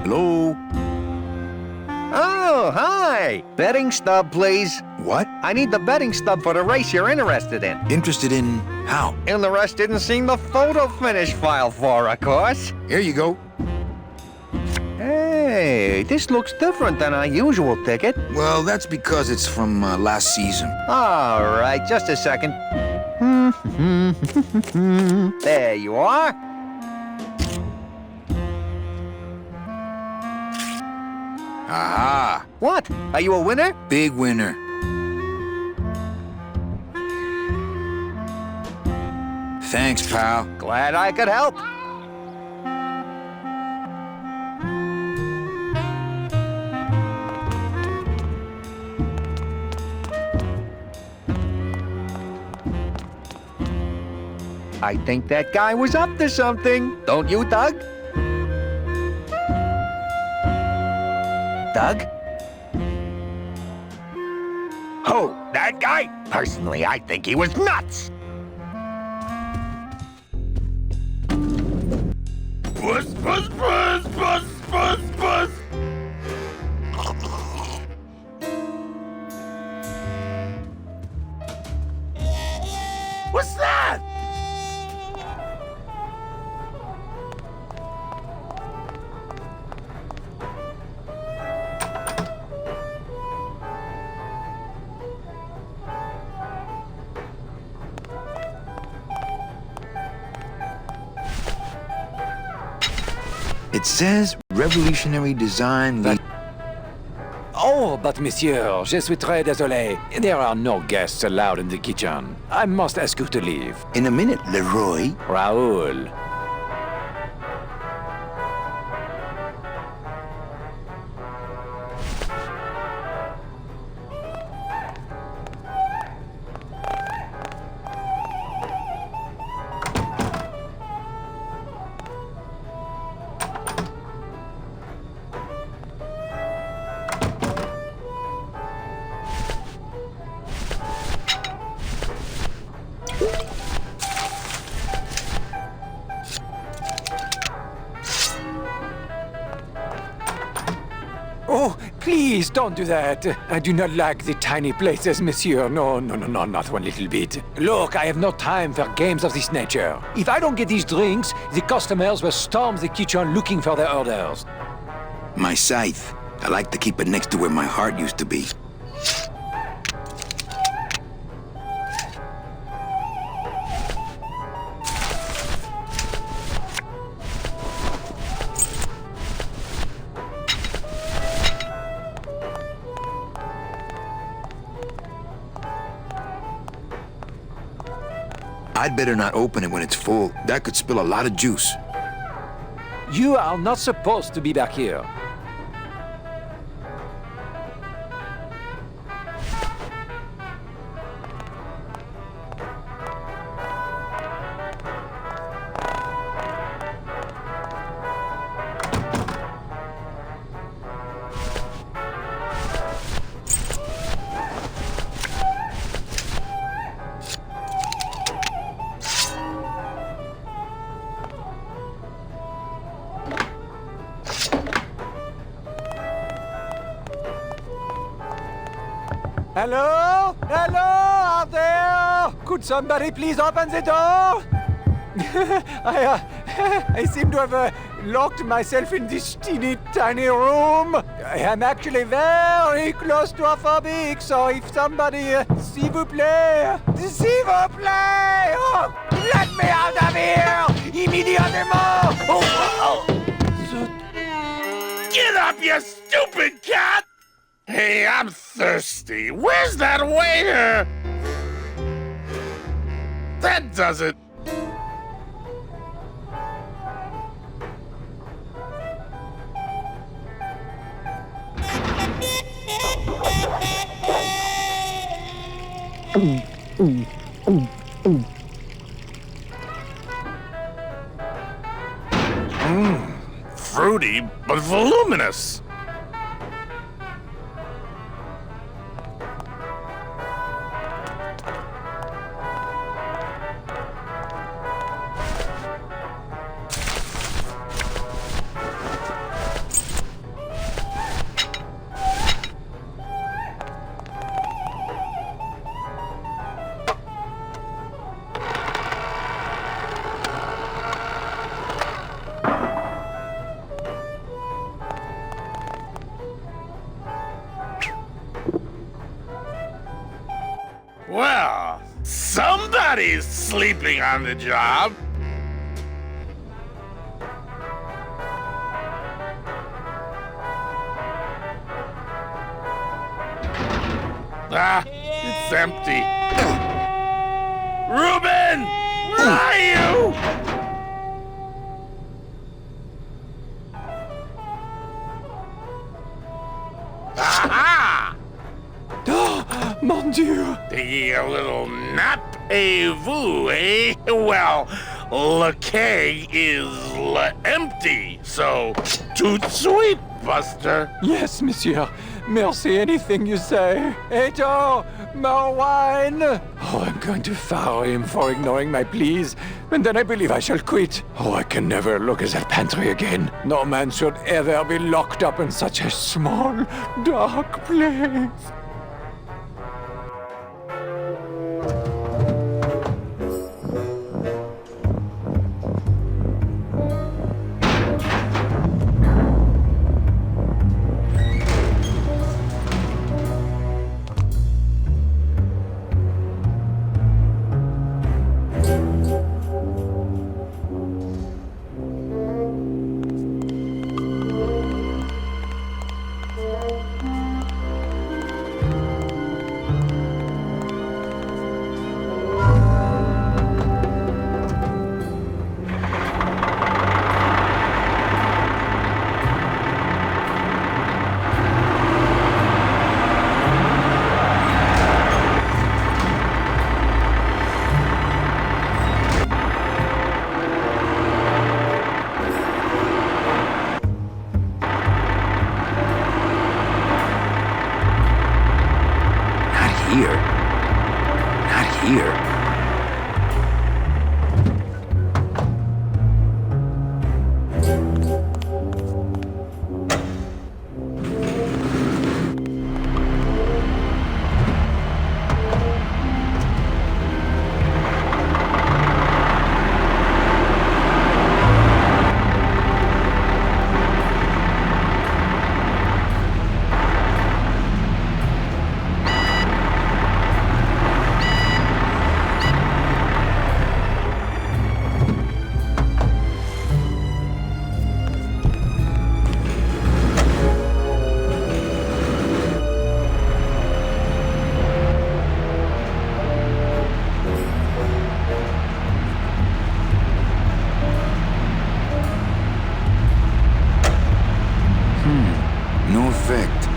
Hello? Oh, hi! Betting stub, please. What? I need the betting stub for the race you're interested in. Interested in how? Interested in seeing the photo finish file for, of course. Here you go. Hey, this looks different than our usual ticket. Well, that's because it's from last season. All right, just a second. There you are. Aha! What? Are you a winner? Big winner. Thanks, pal. Glad I could help. I think that guy was up to something. Don't you, Doug? Doug? Who? That guy? Personally, I think he was nuts. Buzz, buzz, buzz, buzz, buzz, buzz. What's that? It says revolutionary design. Oh, but monsieur, je suis très désolé. There are no guests allowed in the kitchen. I must ask you to leave. In a minute, Leroy. Raoul. Oh, please don't do that. I do not like the tiny places, monsieur. No, not one little bit. Look, I have no time for games of this nature. If I don't get these drinks, the customers will storm the kitchen looking for their orders. My scythe. I like to keep it next to where my heart used to be. I'd better not open it when it's full. That could spill a lot of juice. You are not supposed to be back here. Hello? Hello out there? Could somebody please open the door? I seem to have locked myself in this teeny tiny room. I am actually very claustrophobic, so if somebody, s'il vous plaît, oh, let me out of here, immédiatement! Oh. Get up, you stupid cat! Hey, I'm thirsty. Where's that waiter? That does it. Fruity, but voluminous. Nobody's sleeping on the job. Ah, it's empty. Reuben! Where are you? Aha! Mon Dieu! Taking a little nap, vous, eh? Well, le quai is empty, so tout sweet, Buster. Yes, monsieur. Merci, anything you say. Eto, more wine. Oh, I'm going to fire him for ignoring my pleas, and then I believe I shall quit. Oh, I can never look at that pantry again. No man should ever be locked up in such a small, dark place. No effect.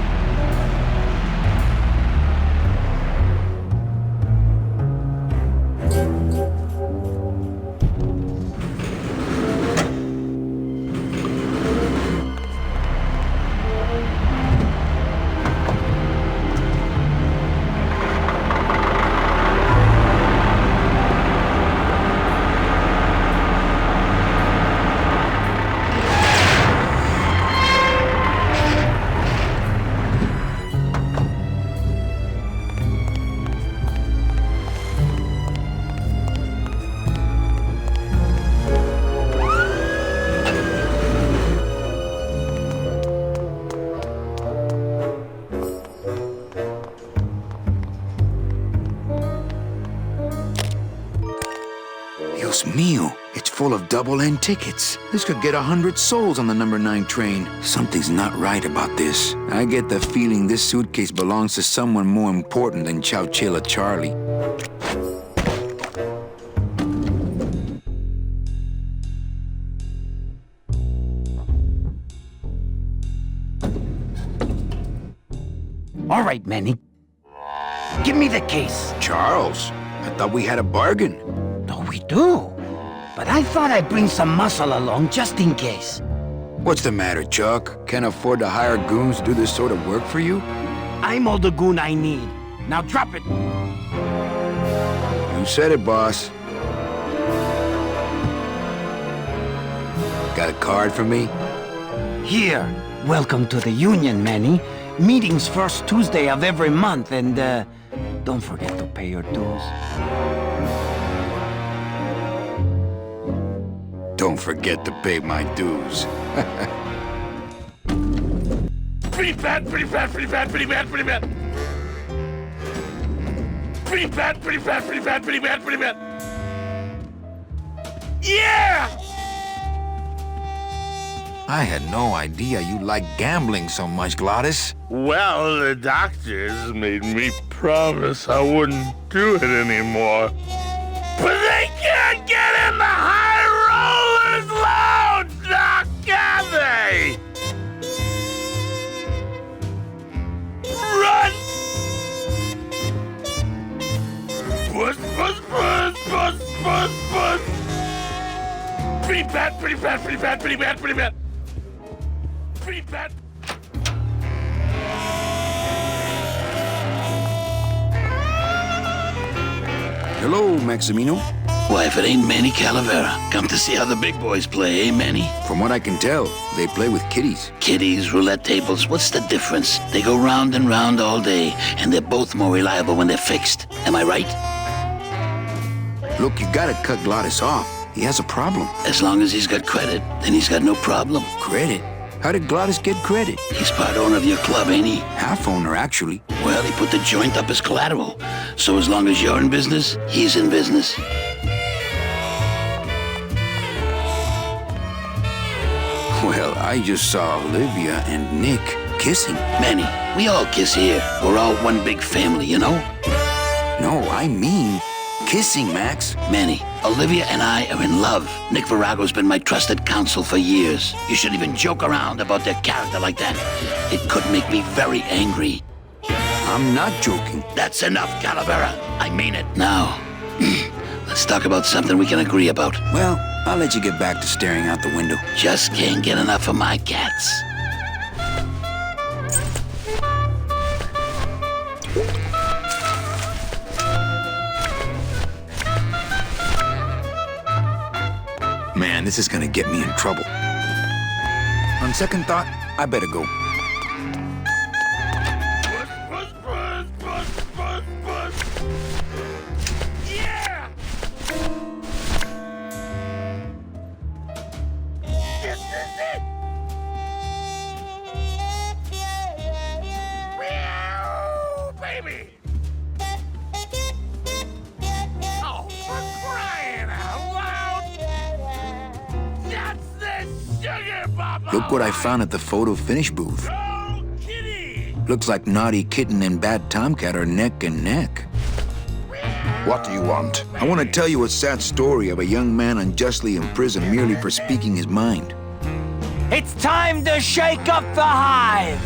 Dios mío, it's full of double-end tickets. This could get 100 souls on the number 9 train. Something's not right about this. I get the feeling this suitcase belongs to someone more important than Chowchilla Charlie. All right, Manny. Give me the case. Charles, I thought we had a bargain. No, we do. But I thought I'd bring some muscle along just in case. What's the matter, Chuck? Can't afford to hire goons to do this sort of work for you? I'm all the goon I need. Now drop it. You said it, boss. Got a card for me? Here. Welcome to the Union, Manny. Meetings first Tuesday of every month, and don't forget to pay your dues. Don't forget to pay my dues. Pretty bad, pretty bad, pretty bad, pretty bad, pretty bad. Pretty bad, pretty bad, pretty bad, pretty bad, pretty bad. Yeah! I had no idea you liked gambling so much, Glottis. Well, the doctors made me promise I wouldn't do it anymore. But they can't get in the high rollers lounge, now can they? Run! Push, push, push, push, push, push! Pretty bad, pretty bad, pretty bad, pretty bad, pretty bad. Pretty bad. Hello, Maximino. Why, if it ain't Manny Calavera, come to see how the big boys play, eh, Manny? From what I can tell, they play with kiddies. Kiddies, roulette tables, what's the difference? They go round and round all day, and they're both more reliable when they're fixed. Am I right? Look, you gotta cut Glottis off. He has a problem. As long as he's got credit, then he's got no problem. Credit? How did Glottis get credit? He's part owner of your club, ain't he? Half owner, actually. Well, he put the joint up as collateral. So as long as you're in business, he's in business. Well, I just saw Olivia and Nick kissing. Manny, we all kiss here. We're all one big family, you know? No, I mean kissing, Max. Manny, Olivia and I are in love. Nick Virago's been my trusted counsel for years. You shouldn't even joke around about their character like that. It could make me very angry. I'm not joking. That's enough, Calavera. I mean it. Now, let's talk about something we can agree about. Well, I'll let you get back to staring out the window. Just can't get enough of my cats. Man, this is gonna get me in trouble. On second thought, I better go. Yeah! This is it! Meow, baby! Oh, for crying out loud! That's the sugar bubble! Look what I found at the photo finish booth. Looks like Naughty Kitten and Bad Tomcat are neck and neck. What do you want? I want to tell you a sad story of a young man unjustly imprisoned merely for speaking his mind. It's time to shake up the hive!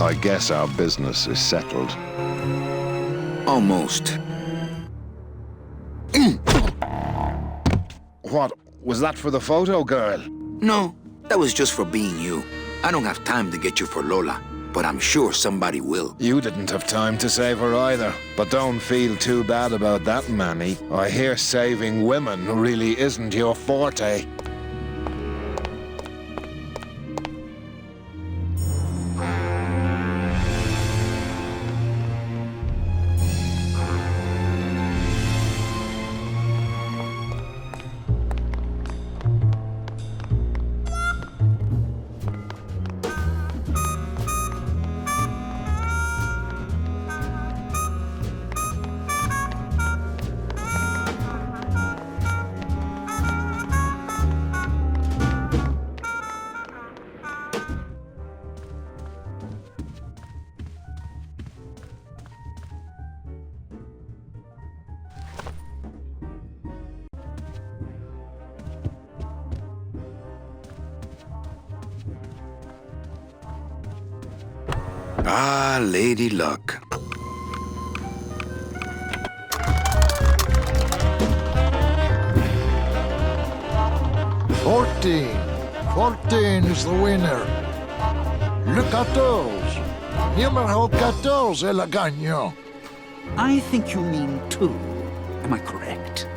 I guess our business is settled. Almost. What? Was that for the photo girl? No, that was just for being you. I don't have time to get you for Lola, but I'm sure somebody will. You didn't have time to save her either. But don't feel too bad about that, Manny. I hear saving women really isn't your forte. Ah, Lady Luck. $14 is the winner. Le 14. Numéro 14 est le gagnant. I think you mean 2. Am I correct?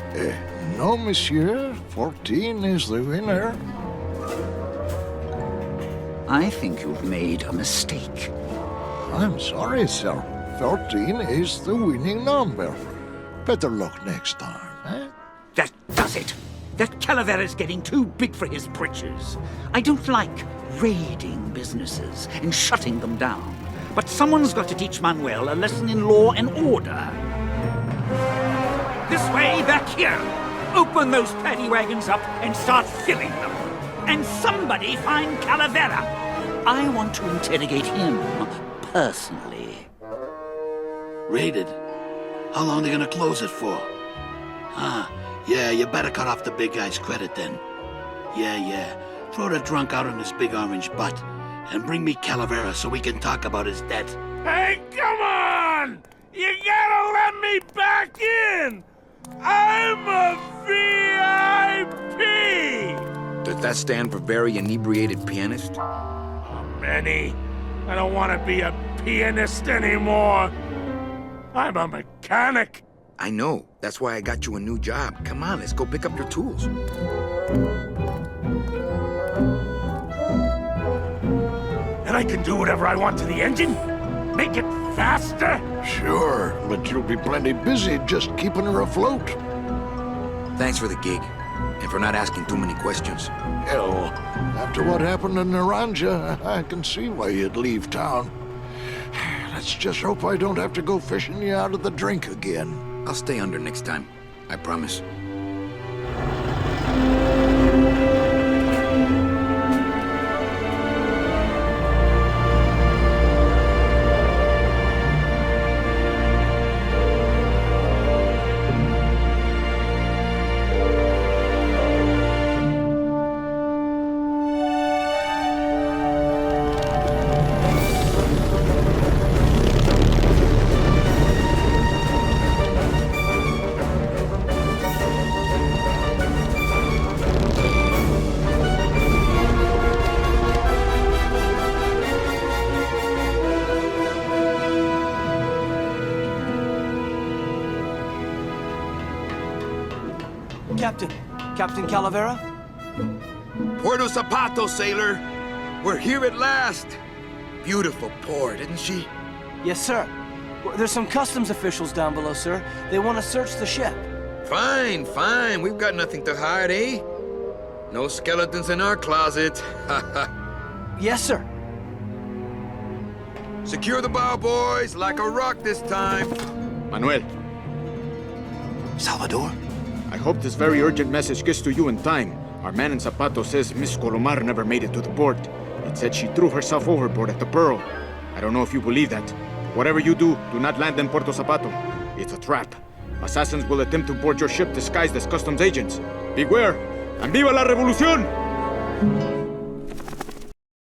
No, monsieur. 14 is the winner. I think you've made a mistake. I'm sorry, sir. 14 is the winning number. Better luck next time, eh? That does it. That Calavera's getting too big for his britches. I don't like raiding businesses and shutting them down. But someone's got to teach Manuel a lesson in law and order. This way, back here. Open those paddy wagons up and start filling them. And somebody find Calavera. I want to interrogate him personally. Raided? How long are they gonna close it for? Yeah, you better cut off the big guy's credit then. Yeah. Throw the drunk out on his big orange butt. And bring me Calavera so we can talk about his debt. Hey, come on! You gotta let me back in! I'm a VIP! Does that stand for very inebriated pianist? Manny, I don't want to be a pianist anymore. I'm a mechanic. I know. That's why I got you a new job. Come on, let's go pick up your tools. And I can do whatever I want to the engine? Make it faster? Sure, but you'll be plenty busy just keeping her afloat. Thanks for the gig, and for not asking too many questions. Hell, after what happened in Naranja, I can see why you'd leave town. Let's just hope I don't have to go fishing you out of the drink again. I'll stay under next time. I promise. Captain Calavera? Puerto Zapato, sailor. We're here at last. Beautiful port, isn't she? Yes, sir. There's some customs officials down below, sir. They want to search the ship. Fine. We've got nothing to hide, eh? No skeletons in our closet. Yes, sir. Secure the bow, boys, like a rock this time. Manuel. Salvador? I hope this very urgent message gets to you in time. Our man in Zapato says Miss Colomar never made it to the port. It said she threw herself overboard at the Pearl. I don't know if you believe that. Whatever you do not land in Puerto Zapato. It's a trap. Assassins will attempt to board your ship disguised as customs agents. Beware, and viva la revolución!